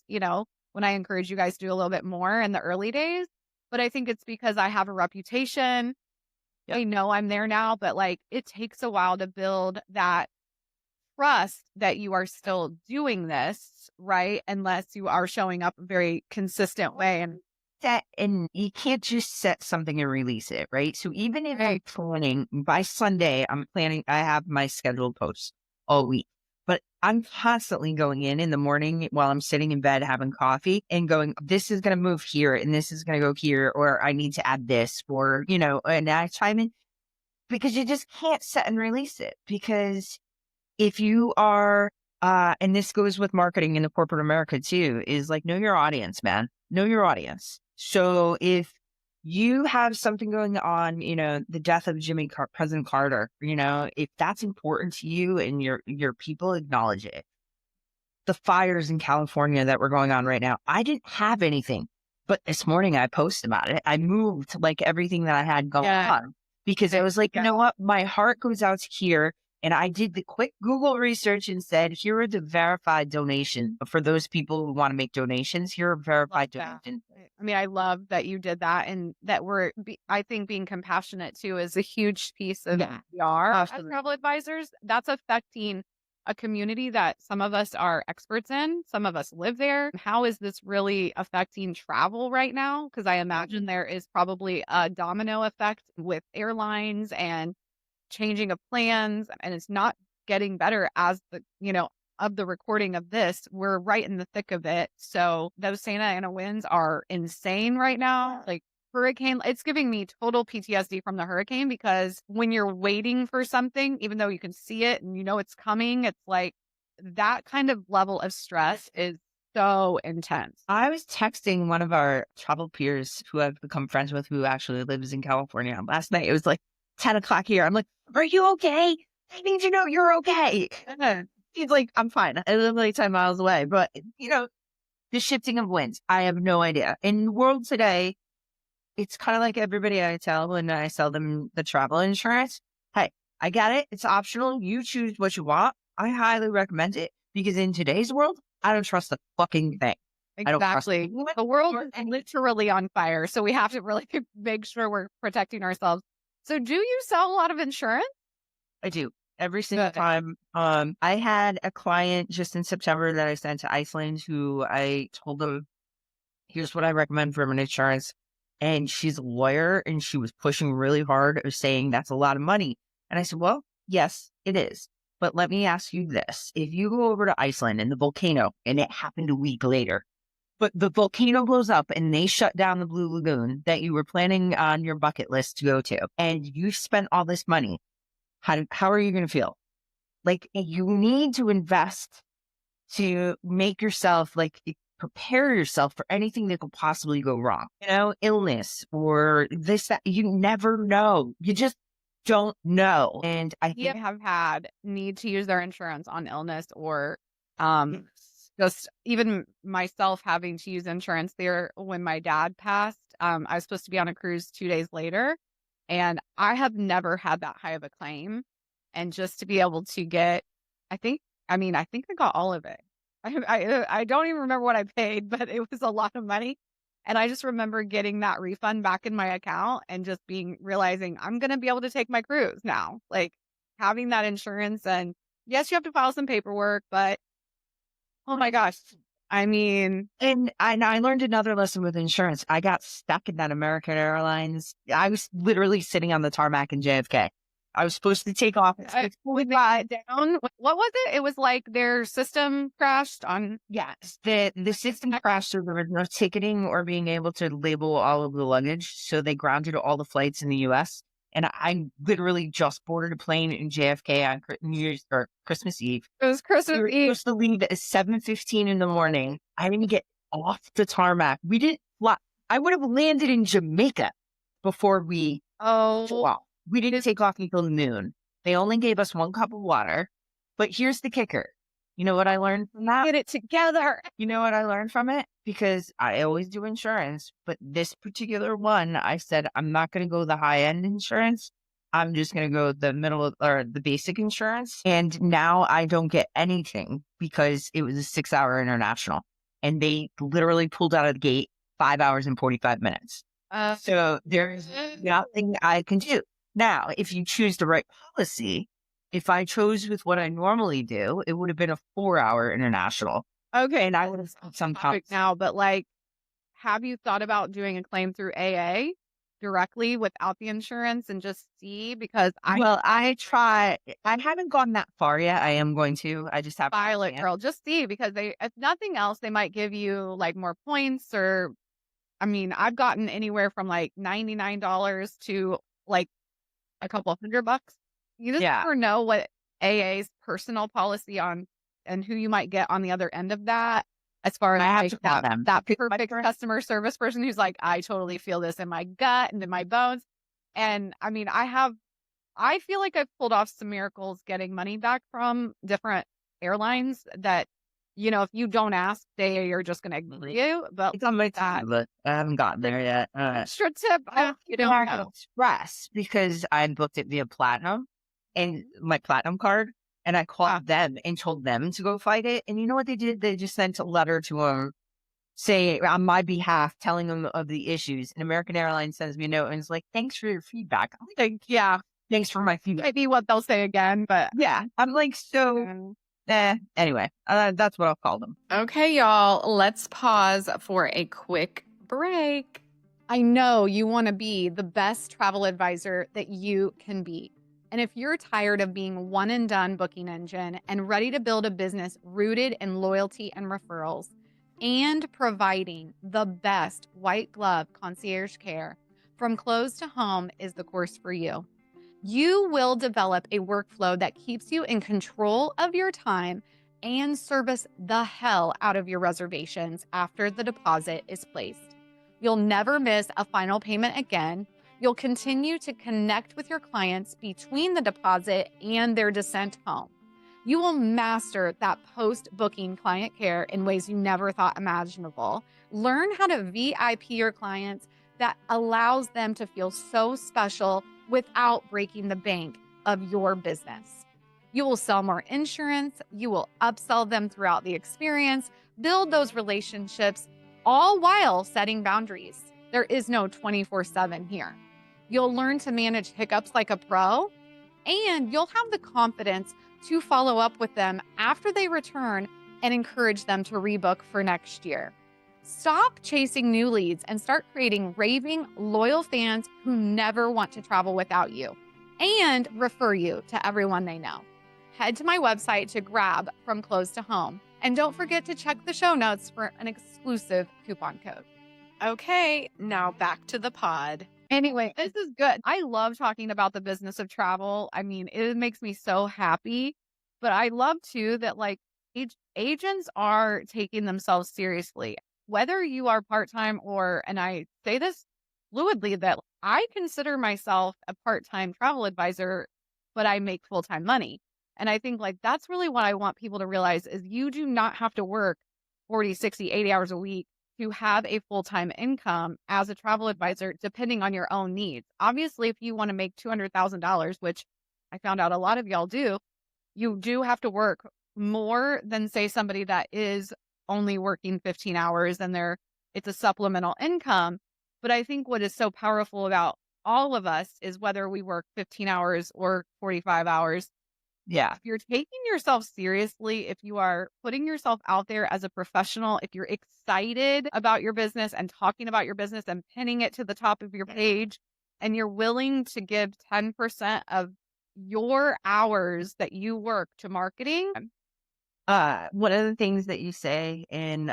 when I encourage you guys to do a little bit more in the early days. But I think it's because I have a reputation. I know I'm there now, but it takes a while to build that trust that you are still doing this, right? Unless you are showing up a very consistent way. And you can't just set something and release it, right? So even if I'm planning by Sunday, I have my scheduled posts all week, but I'm constantly going in the morning while I'm sitting in bed having coffee and going, this is going to move here and this is going to go here, or I need to add this, or, and I chime in, because you just can't set and release it. Because if you are, and this goes with marketing in the corporate America too, is know your audience, man. Know your audience. So if you have something going on, the death of President Carter, if that's important to you and your people, acknowledge it. The fires in California that were going on right now, I didn't have anything, but this morning I posted about it. I moved everything that I had going on, because I was like, you know what? My heart goes out to here. And I did the quick Google research and said, here are the verified donations. For those people who want to make donations, here are verified donations. I love that you did that, and that I think being compassionate too is a huge piece of who we are as travel advisors. That's affecting a community that some of us are experts in, some of us live there. How is this really affecting travel right now? Because I imagine there is probably a domino effect with airlines and changing of plans, and it's not getting better as of the recording of this. We're right in the thick of it. So those Santa Ana winds are insane right now. hurricane, it's giving me total PTSD from the hurricane, because when you're waiting for something, even though you can see it and you know it's coming, it's like that kind of level of stress is so intense. I was texting one of our travel peers who I've become friends with, who actually lives in California. Last night, it was like 10 o'clock here. I'm like, are you okay? I need to know you're okay. He's like, I'm fine. I live like 10 miles away. But, the shifting of winds, I have no idea. In the world today, it's kind of like everybody I tell when I sell them the travel insurance. Hey, I get it. It's optional. You choose what you want. I highly recommend it, because in today's world, I don't trust a fucking thing. I don't trust Exactly. The world is literally on fire. So we have to really make sure we're protecting ourselves. So do you sell a lot of insurance? I do. Every single Good. time. I had a client just in September that I sent to Iceland, who I told them, here's what I recommend from an insurance. And she's a lawyer, and she was pushing really hard, saying that's a lot of money. And I said, well, yes, it is. But let me ask you this. If you go over to Iceland and the volcano, and it happened a week later, but the volcano blows up and they shut down the Blue Lagoon that you were planning on your bucket list to go to, and you spent all this money, how are you going to feel? Like, you need to invest to make yourself, like, prepare yourself for anything that could possibly go wrong. Illness or this, that. You never know. You just don't know. And I think Have had need to use their insurance on illness, or just even myself having to use insurance there when my dad passed. I was supposed to be on a cruise 2 days later, and I have never had that high of a claim. And just to be able to get, I think I got all of it. I don't even remember what I paid, but it was a lot of money. And I just remember getting that refund back in my account and just realizing I'm going to be able to take my cruise now. Like, having that insurance, and yes, you have to file some paperwork, but oh my gosh. And I learned another lesson with insurance. I got stuck in that American Airlines. I was literally sitting on the tarmac in JFK. I was supposed to take off. When they got down, what was it? It was like their system crashed on. Yes, the system crashed, so there was no ticketing or being able to label all of the luggage. So they grounded all the flights in the U.S. And I literally just boarded a plane in JFK on New Year's or Christmas Eve. It was Christmas We were Eve. supposed to leave at 7:15 in the morning. I didn't get off the tarmac. We didn't fly. I would have landed in Jamaica before we. Wow. We didn't take off until noon. They only gave us 1 cup of water. But here's the kicker. You know what I learned from that? Get it together. You know what I learned from it? Because I always do insurance, but this particular one, I said, I'm not going to go the high-end insurance. I'm just going to go the middle or the basic insurance. And now I don't get anything because it was a 6-hour international. And they literally pulled out of the gate 5 hours and 45 minutes. So there's nothing I can do. Now, if you choose the right policy, if I chose with what I normally do, it would have been a 4-hour international. Okay. And I would have some topics now, but like, have you thought about doing a claim through AA directly without the insurance and just see? Because I try. I haven't gone that far yet. I am going to. I just have file it, girl. Just see, because if nothing else, they might give you like more points, or I've gotten anywhere from like $99 to like a couple $100. You just never know what AA's personal policy on and who you might get on the other end of that. As far as I have to call them. That perfect customer service person who's like, I totally feel this in my gut and in my bones. And I feel like I've pulled off some miracles getting money back from different airlines that, if you don't ask, they are just going to ignore you. But it's on my time, but I haven't gotten there yet. Extra tip. You don't know. Express, because I booked it via Platinum and my Platinum card. And I called them and told them to go fight it. And you know what they did? They just sent a letter to them saying on my behalf, telling them of the issues. And American Airlines sends me a note and it's like, thanks for your feedback. I'm like, yeah, thanks for my feedback. Maybe what they'll say again, but yeah, I'm like, so anyway, that's what I'll call them. Okay, y'all, let's pause for a quick break. I know you want to be the best travel advisor that you can be. And if you're tired of being one and done booking engine and ready to build a business rooted in loyalty and referrals and providing the best white glove concierge care, From Close to Home is the course for you. You will develop a workflow that keeps you in control of your time and service the hell out of your reservations after the deposit is placed. You'll never miss a final payment again. You'll continue to connect with your clients between the deposit and their descent home. You will master that post-booking client care in ways you never thought imaginable. Learn how to VIP your clients that allows them to feel so special without breaking the bank of your business. You will sell more insurance. You will upsell them throughout the experience, build those relationships, all while setting boundaries. There is no 24/7 here. You'll learn to manage hiccups like a pro, and you'll have the confidence to follow up with them after they return and encourage them to rebook for next year. Stop chasing new leads and start creating raving, loyal fans who never want to travel without you and refer you to everyone they know. Head to my website to grab From Close to Home. And don't forget to check the show notes for an exclusive coupon code. Okay, now back to the pod. Anyway, this is good. I love talking about the business of travel. I mean, it makes me so happy. But I love too that like agents are taking themselves seriously. Whether you are part-time or, and I say this fluidly, that I consider myself a part-time travel advisor, but I make full-time money. And I think like that's really what I want people to realize is you do not have to work 40, 60, 80 hours a week to have a full-time income as a travel advisor, depending on your own needs. Obviously, if you want to make $200,000, which I found out a lot of y'all do, you do have to work more than say somebody that is only working 15 hours and it's a supplemental income. But I think what is so powerful about all of us is whether we work 15 hours or 45 hours. Yeah. If you're taking yourself seriously, if you are putting yourself out there as a professional, if you're excited about your business and talking about your business and pinning it to the top of your page, and you're willing to give 10% of your hours that you work to marketing. One of the things that you say in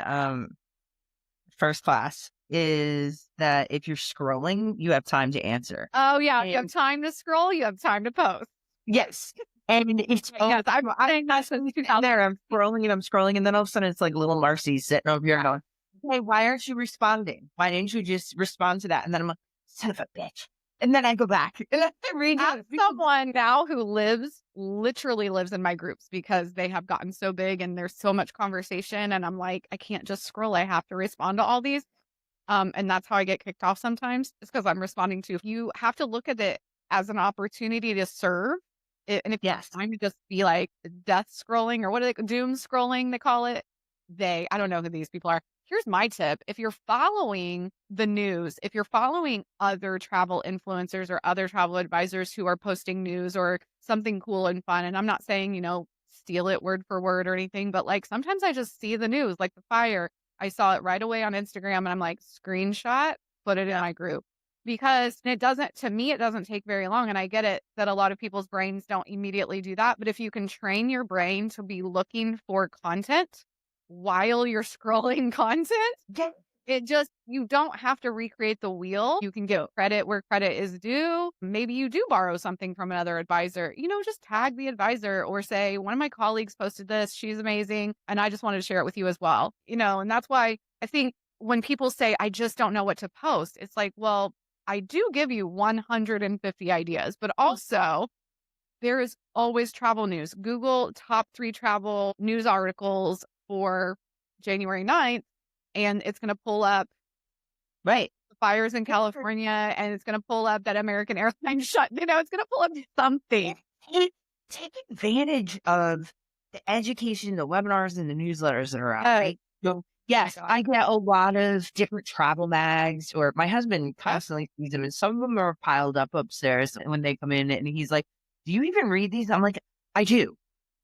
first class is that if you're scrolling, you have time to answer. Oh yeah, you have time to scroll, you have time to post. Yes. And it's yes, I'm not there. I'm scrolling, and then all of a sudden it's like little Marcie sitting over here going, "Hey, why aren't you responding? Why didn't you just respond to that?" And then I'm like, "Son of a bitch!" And then I go back and I read it. Someone now who literally lives in my groups because they have gotten so big and there's so much conversation, and I'm like, I can't just scroll. I have to respond to all these, and that's how I get kicked off sometimes. It's because I'm responding to. You have to look at it as an opportunity to serve. And if it's time to just be like death scrolling or what are they, doom scrolling, they call it. I don't know who these people are. Here's my tip. If you're following the news, if you're following other travel influencers or other travel advisors who are posting news or something cool and fun, and I'm not saying, steal it word for word or anything, but like sometimes I just see the news, like the fire. I saw it right away on Instagram and I'm like, screenshot, put it in my group. Because it doesn't take very long. And I get it that a lot of people's brains don't immediately do that. But if you can train your brain to be looking for content while you're scrolling content, you don't have to recreate the wheel. You can give credit where credit is due. Maybe you do borrow something from another advisor, just tag the advisor or say, one of my colleagues posted this. She's amazing. And I just wanted to share it with you as well. And that's why I think when people say, I just don't know what to post, it's like, well, I do give you 150 ideas, but also there is always travel news. Google top 3 travel news articles for January 9th, and it's going to pull up the fires in California, and it's going to pull up that American Airlines shut. It's going to pull up something. Take advantage of the education, the webinars, and the newsletters that are out. Right? So, yes, I get a lot of different travel mags, or my husband constantly sees them, and some of them are piled up upstairs when they come in, and he's like, "Do you even read these?" I'm like, "I do,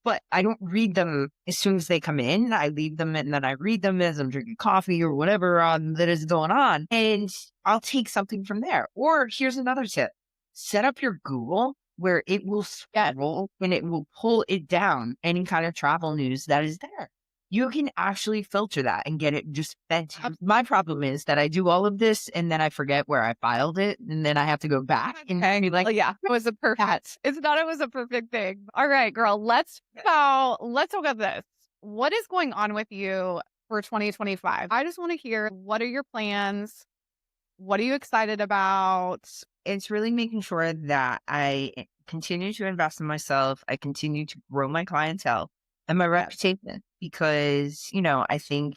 but I don't read them as soon as they come in. I leave them, and then I read them as I'm drinking coffee or whatever that is going on, and I'll take something from there." Or here's another tip: set up your Google where it will schedule and it will pull it down any kind of travel news that is there. you can actually filter that and get it just fed to you. My problem is that I do all of this and then I forget where I filed it, and then I have to go back and be like, yeah, it was a perfect. It's not. It was a perfect thing. All right, girl. Let's talk about this. What is going on with you for 2025? I just want to hear, what are your plans? What are you excited about? it's really making sure that I continue to invest in myself. I continue to grow my clientele and my reputation because, I think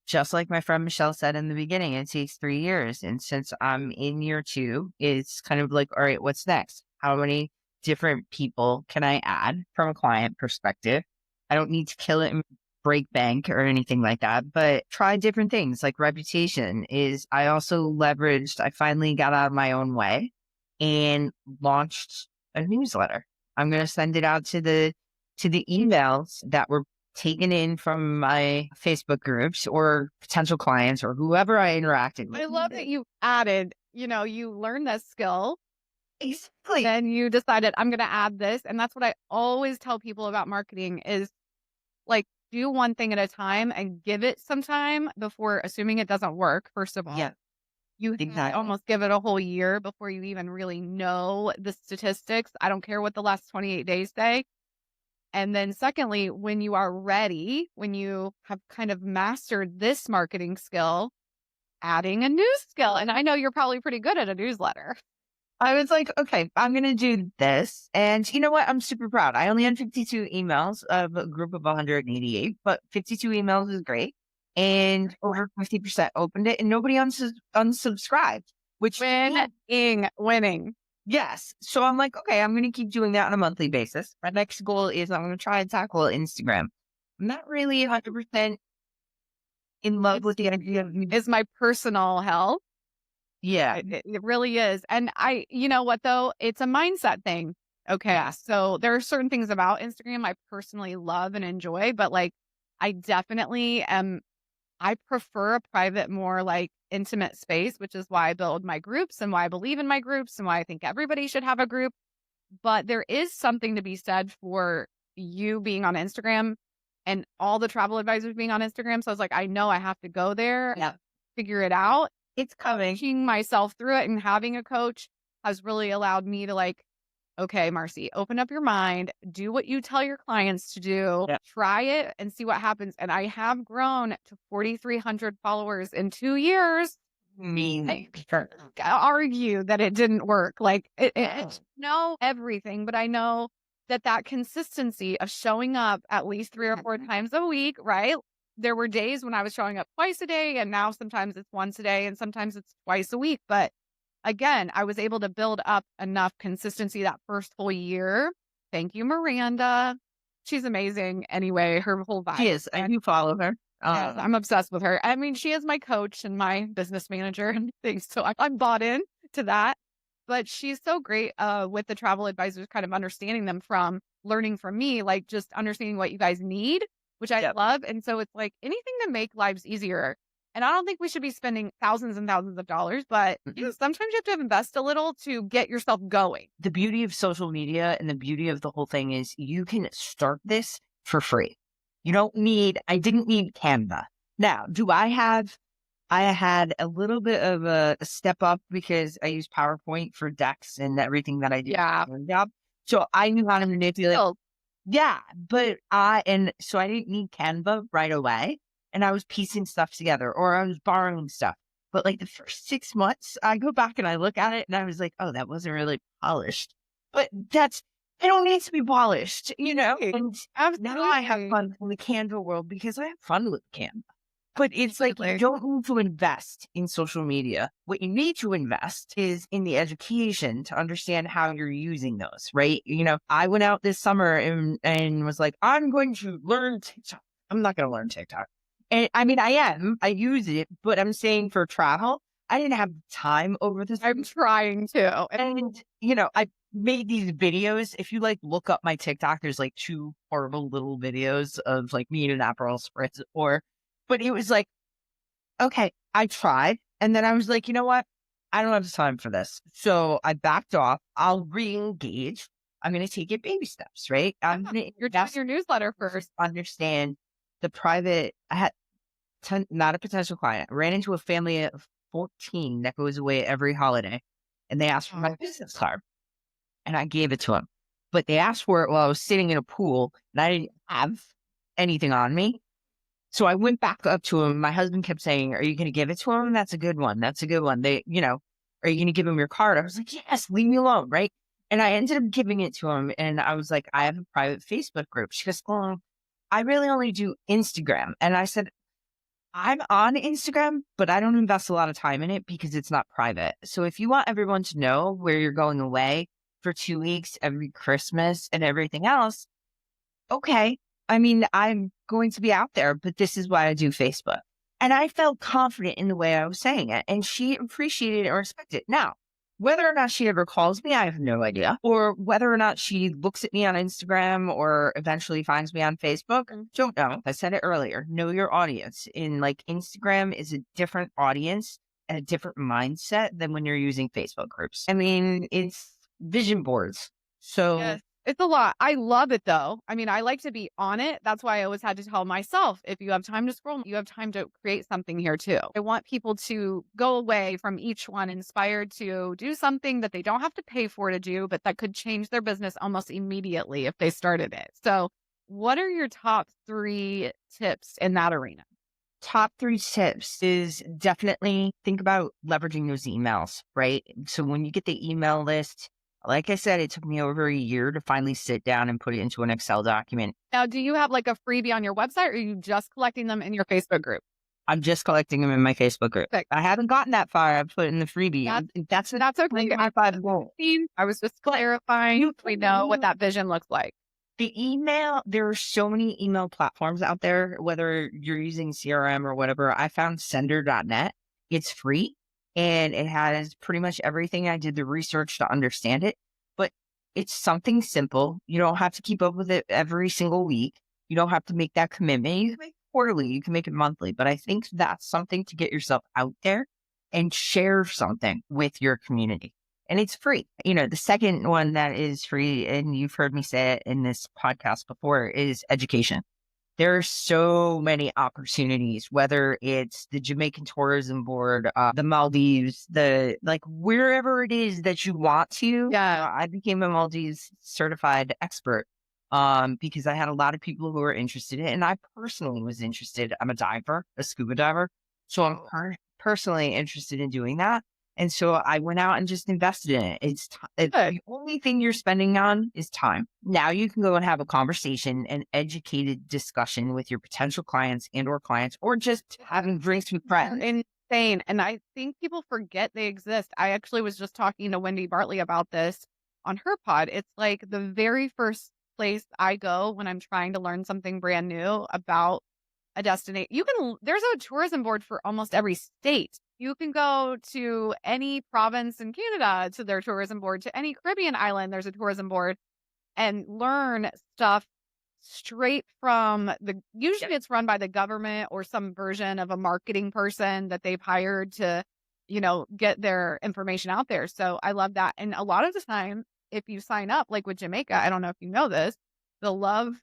just like my friend Michelle said in the beginning, it takes 3 years. And since I'm in year 2, it's kind of like, all right, what's next? How many different people can I add from a client perspective? I don't need to kill it and break bank or anything like that, but try different things. Like reputation is, I finally got out of my own way and launched a newsletter. I'm going to send it out to the emails that were taken in from my Facebook groups or potential clients or whoever I interacted with. I love that you added, you learned this skill. Exactly. Then you decided, I'm going to add this. And that's what I always tell people about marketing is, like, do one thing at a time and give it some time before assuming it doesn't work. First of all, Yeah, you exactly. almost give it a whole year before you even really know the statistics. I don't care what the last 28 days say. And then secondly, when you are ready, when you have kind of mastered this marketing skill, adding a new skill. And I know you're probably pretty good at a newsletter. I was like, okay, I'm going to do this. And you know what? I'm super proud. I only had 52 emails of a group of 188, but 52 emails is great. And over 50% opened it and nobody unsubscribed, which Winning. yes. So I'm like, okay, I'm going to keep doing that on a monthly basis. My next goal is I'm going to try and tackle Instagram. I'm not really 100% in love with the idea of Is my personal health. yeah. It really is. And you know what though? It's a mindset thing. Okay. Yeah. So there are certain things about Instagram I personally love and enjoy, but like I definitely I prefer a private, more like intimate space, which is why I build my groups and why I believe in my groups and why I think everybody should have a group. But there is something to be said for you being on Instagram and all the travel advisors being on Instagram. So I was like, I know I have to go there, figure it out. It's coming. Teaching myself through it and having a coach has really allowed me to like, okay, Marcie, open up your mind, do what you tell your clients to do, try it and see what happens. And I have grown to 4,300 followers in 2 years. I argue that it didn't work. Like know everything, but I know that consistency of showing up at least 3 or 4 times a week, right? There were days when I was showing up twice a day, and now sometimes it's once a day and sometimes it's twice a week. But again, I was able to build up enough consistency that first full year. Thank you, Miranda. She's amazing. Anyway, her whole vibe. She is. I do follow her. Yes, I'm obsessed with her. I mean, she is my coach and my business manager and things. So I'm bought in to that. But she's so great with the travel advisors, kind of understanding them from learning from me, like just understanding what you guys need, which I love. And so it's like anything to make lives easier. And I don't think we should be spending thousands and thousands of dollars, but sometimes you have to invest a little to get yourself going. The beauty of social media and the beauty of the whole thing is you can start this for free. I didn't need Canva. Now, I had a little bit of a step up because I use PowerPoint for decks and everything that I do. Yeah. So I knew how to manipulate. Yeah. So I didn't need Canva right away. And I was piecing stuff together or I was borrowing stuff. But like the first 6 months, I go back and I look at it and I was like, oh, that wasn't really polished. But I don't need to be polished, And now I have fun in the Canva world because I have fun with Canva. But it's like you don't need to invest in social media. What you need to invest is in the education to understand how you're using those, right? I went out this summer and was like, I'm going to learn TikTok. I'm not going to learn TikTok. And I mean, I use it, but I'm saying for travel, I didn't have time over this. I'm trying to. And, I made these videos. If you look up my TikTok, there's 2 horrible little videos of me in an Aperol spritz but it was like, okay, I tried. And then I was like, you know what? I don't have the time for this. So I backed off. I'll re-engage. I'm going to take it baby steps, right? You're doing your newsletter first. Understand I had not a potential client. I ran into a family of 14 that goes away every holiday, and they asked for my business card, and I gave it to them. But they asked for it while I was sitting in a pool, and I didn't have anything on me. So I went back up to him. My husband kept saying, "Are you going to give it to him? That's a good one. That's a good one." Are you going to give him your card? I was like, "Yes, leave me alone." Right. And I ended up giving it to him. And I was like, "I have a private Facebook group." She goes, "Oh, I really only do Instagram." And I said, "I'm on Instagram, but I don't invest a lot of time in it because it's not private. So if you want everyone to know where you're going away for 2 weeks every Christmas and everything else, okay. I mean, I'm going to be out there, but this is why I do Facebook." And I felt confident in the way I was saying it, and she appreciated it and respected it. Now, whether or not she ever calls me, I have no idea. Or whether or not she looks at me on Instagram or eventually finds me on Facebook, don't know. I said it earlier. Know your audience. Instagram is a different audience and a different mindset than when you're using Facebook groups. I mean, it's vision boards. So Yes. It's a lot. I love it though. I mean, I like to be on it. That's why I always had to tell myself, if you have time to scroll, you have time to create something here too. I want people to go away from each one inspired to do something that they don't have to pay for to do, but that could change their business almost immediately if they started it. So what are your top 3 tips in that arena? top 3 tips is definitely think about leveraging those emails, right? So when you get the email list, like I said, it took me over a year to finally sit down and put it into an Excel document. Now, do you have like a freebie on your website, or are you just collecting them in your Facebook group? I'm just collecting them in my Facebook group. Perfect. I haven't gotten that far. I've put in the freebie. That's okay. my 5 goal. I was just clarifying. We know what that vision looks like. The email, there are so many email platforms out there, whether you're using CRM or whatever. I found sender.net. It's free and it has pretty much everything. I did the research to understand it, but it's something simple. You don't have to keep up with it every single week. You don't have to make that commitment. You can make it quarterly, you can make it monthly, but I think that's something to get yourself out there and share something with your community. And it's free. The second one that is free, and you've heard me say it in this podcast before, is education. There are so many opportunities, whether it's the Jamaican Tourism Board, the Maldives, wherever it is that you want to. Yeah. I became a Maldives certified expert because I had a lot of people who were interested in it, and I personally was interested. I'm a diver, a scuba diver. So I'm personally interested in doing that. And so I went out and just invested in it. The only thing you're spending on is time. Now you can go and have a conversation, an educated discussion with your potential clients or just having drinks with friends. Insane. And I think people forget they exist. I actually was just talking to Wendy Bartley about this on her pod. It's like the very first place I go when I'm trying to learn something brand new about a destination. There's a tourism board for almost every state. You can go to any province in Canada to their tourism board, to any Caribbean island, there's a tourism board, and learn stuff straight from usually it's run by the government or some version of a marketing person that they've hired to, get their information out there. So I love that. And a lot of the time, if you sign up, like with Jamaica, I don't know if you know this, the Love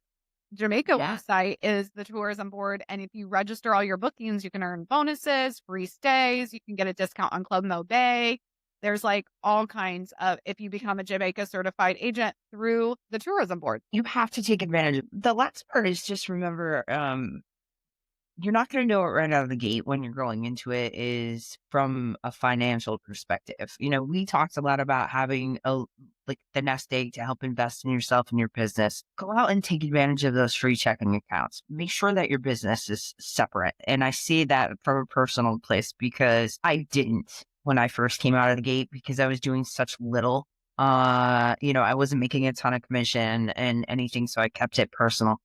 Jamaica website is the tourism board. And if you register all your bookings, you can earn bonuses, free stays. You can get a discount on Club Mo Bay. There's all kinds of, if you become a Jamaica certified agent through the tourism board. You have to take advantage. The last part is just remember, you're not going to know it right out of the gate when you're going into it is from a financial perspective. We talked a lot about having the nest egg to help invest in yourself and your business. Go out and take advantage of those free checking accounts. Make sure that your business is separate. And I see that from a personal place because I didn't when I first came out of the gate because I was doing such little. I wasn't making a ton of commission and anything. So I kept it personal.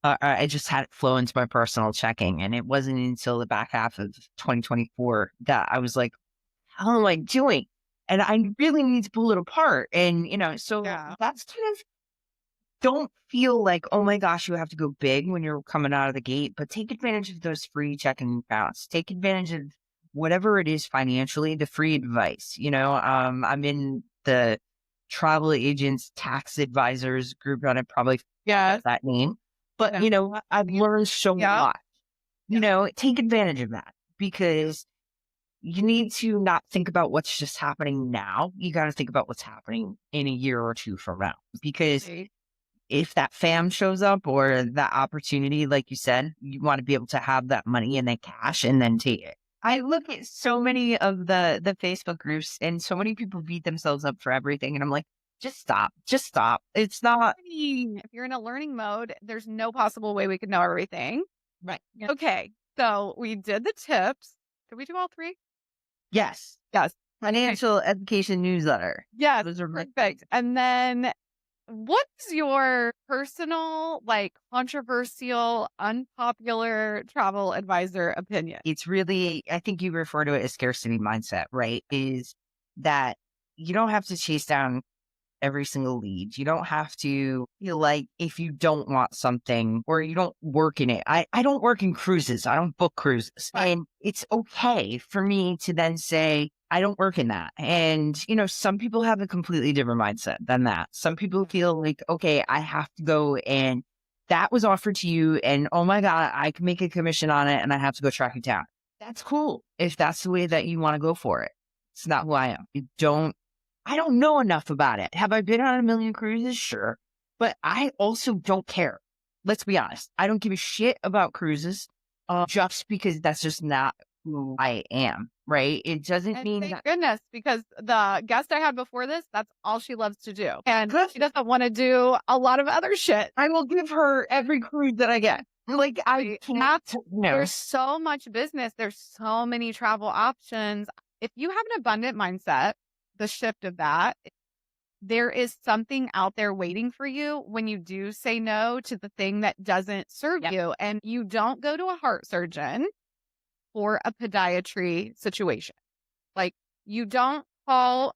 I just had it flow into my personal checking. And it wasn't until the back half of 2024 that I was like, how am I doing? And I really need to pull it apart. And, that's kind of, don't feel like, oh my gosh, you have to go big when you're coming out of the gate, but take advantage of those free checking accounts. Take advantage of whatever it is financially, the free advice. I'm in the travel agents, tax advisors group on it, probably that name. But, Yeah. you know what? I've learned so Yeah. much. You know, take advantage of that because you need to not think about what's just happening now. You got to think about what's happening in a year or two from now. Because Right. if that fam shows up or that opportunity, like you said, you want to be able to have that money and then cash and then take it. I look at so many of the Facebook groups and so many people beat themselves up for everything. And I'm like, just stop. Just stop. It's not If you're in a learning mode, there's no possible way we could know everything. right. Okay. So we did the tips. Did we do all three? Yes. Yes. Financial education newsletter. Yes. Those are Perfect. And then what's your personal, like controversial, unpopular travel advisor opinion? it's really, I think you refer to it as scarcity mindset, right? Is that you don't have to chase down every single lead. You don't have to feel like if you don't want something or you don't work in it. I don't work in cruises. I don't book cruises. Right. And it's okay for me to then say, I don't work in that. And, you know, some people have a completely different mindset than that. Some people feel like, okay, I have to go and that was offered to you. And oh my God, I can make a commission on it and I have to go track it down. That's cool. If that's the way that you want to go for it. It's not who I am. I don't know enough about it. Have I been on a million cruises? Sure. But I also don't care. Let's be honest. I don't give a shit about cruises just because that's just not who I am, right? It doesn't And mean thank that. goodness, because the guest I had before this, that's all she loves to do. And Good. she doesn't want to do a lot of other shit. I will give her every cruise that I get. Like, I can't. That's, No. there's so much business. There's so many travel options. If you have an abundant mindset, the shift of that, there is something out there waiting for you when you do say no to the thing that doesn't serve Yep. you. And you don't go to a heart surgeon for a podiatry situation. Like you don't roll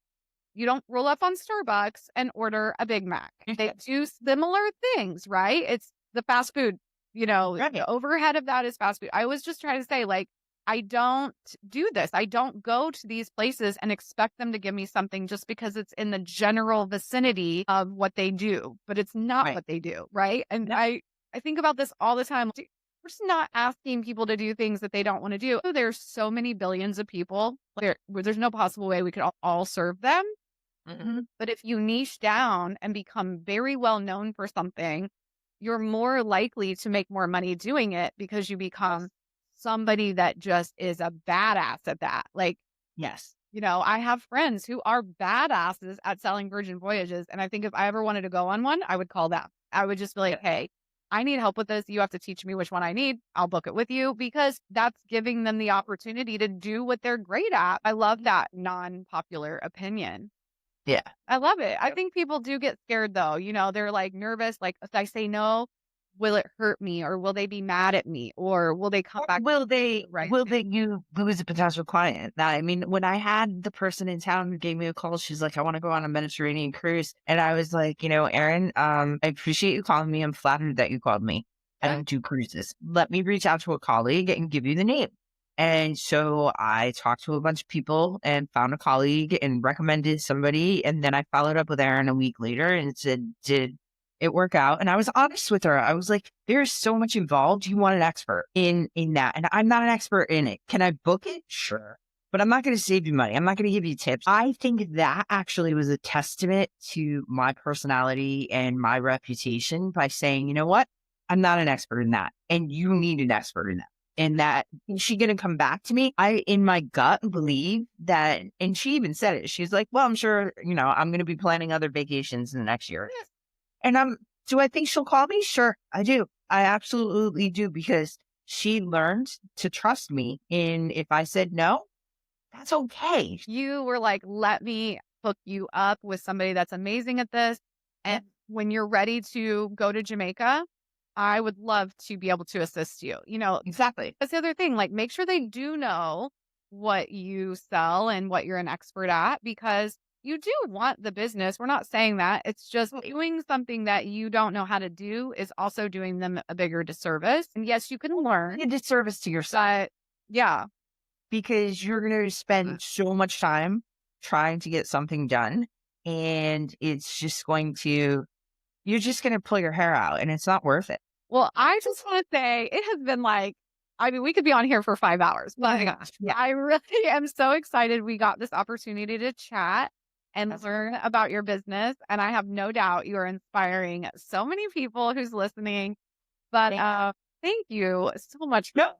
up on Starbucks and order a Big Mac. They do similar things, right? It's the fast food, Right. the overhead of that is fast food. I was just trying to say, like, I don't do this. I don't go to these places and expect them to give me something just because it's in the general vicinity of what they do, but it's not Right. what they do, right? And Yep. I think about this all the time. We're just not asking people to do things that they don't want to do. There's so many billions of people. There's no possible way we could all serve them. Mm-hmm. But if you niche down and become very well known for something, you're more likely to make more money doing it because you become somebody that just is a badass at that. Like, Yes. I have friends who are badasses at selling Virgin Voyages. And I think if I ever wanted to go on one, I would call them. I would just be like, hey, I need help with this. You have to teach me which one I need. I'll book it with you because that's giving them the opportunity to do what they're great at. I love that non-popular opinion. Yeah. I love it. I think people do get scared though. They're like nervous. Like if I say no, will it hurt me or will they be mad at me or will they come back? Will they Right. you lose a potential client? Now, I mean, when I had the person in town who gave me a call, she's like, I want to go on a Mediterranean cruise. And I was like, Erin, I appreciate you calling me. I'm flattered that you called me. I don't do cruises. Let me reach out to a colleague and give you the name. And so I talked to a bunch of people and found a colleague and recommended somebody. And then I followed up with Erin a week later and said, did it work out? And I was honest with her. I was like, there's so much involved. You want an expert in that. And I'm not an expert in it. Can I book it? Sure. But I'm not going to save you money. I'm not going to give you tips. I think that actually was a testament to my personality and my reputation by saying, you know what? I'm not an expert in that. And you need an expert in that. And that is she going to come back to me? I, in my gut, believe that, and she even said it. She's like, well, I'm sure, I'm going to be planning other vacations in the next year. Yes. And do I think she'll call me? Sure, I do. I absolutely do because she learned to trust me. And if I said no, that's okay. You were like, let me hook you up with somebody that's amazing at this. And when you're ready to go to Jamaica, I would love to be able to assist you. Exactly. That's the other thing. Like, make sure they do know what you sell and what you're an expert at because you do want the business. We're not saying that. It's just doing something that you don't know how to do is also doing them a bigger disservice. And yes, you can learn. A disservice to yourself. But yeah. Because you're going to spend so much time trying to get something done. And it's just you're just going to pull your hair out and it's not worth it. Well, I just want to say it has been like, I mean, we could be on here for 5 hours, but Yeah. I really am so excited we got this opportunity to chat and learn about your business. And I have no doubt you are inspiring so many people who's listening. But thank you so much. No,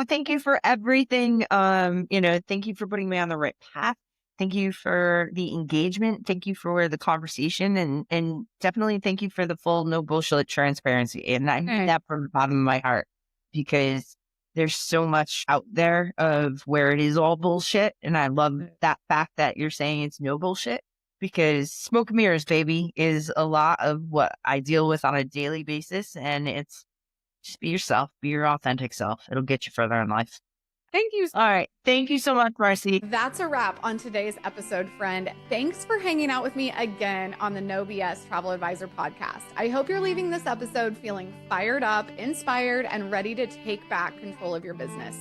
thank you for everything. Thank you for putting me on the right path. Thank you for the engagement. Thank you for the conversation, and definitely thank you for the full no bullshit transparency. And I mean that from the bottom of my heart, because there's so much out there of where it is all bullshit. And I love that fact that you're saying it's no bullshit, because smoke and mirrors, baby, is a lot of what I deal with on a daily basis. And it's just be yourself, be your authentic self. It'll get you further in life. Thank you. All right. Thank you so much, Marcie. That's a wrap on today's episode, friend. Thanks for hanging out with me again on the No BS Travel Advisor podcast. I hope you're leaving this episode feeling fired up, inspired, and ready to take back control of your business.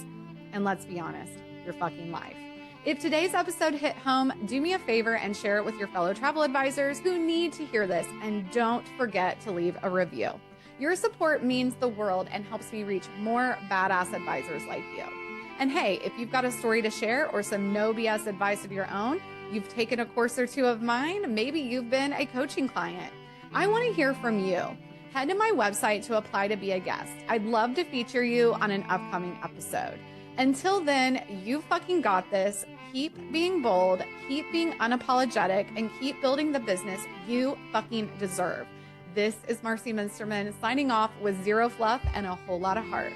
And let's be honest, your fucking life. If today's episode hit home, do me a favor and share it with your fellow travel advisors who need to hear this. And don't forget to leave a review. Your support means the world and helps me reach more badass advisors like you. And hey, if you've got a story to share or some no BS advice of your own, you've taken a course or two of mine, maybe you've been a coaching client, I want to hear from you. Head to my website to apply to be a guest. I'd love to feature you on an upcoming episode. Until then, you fucking got this. Keep being bold, keep being unapologetic, and keep building the business you fucking deserve. This is Marcie Muensterman signing off with zero fluff and a whole lot of heart.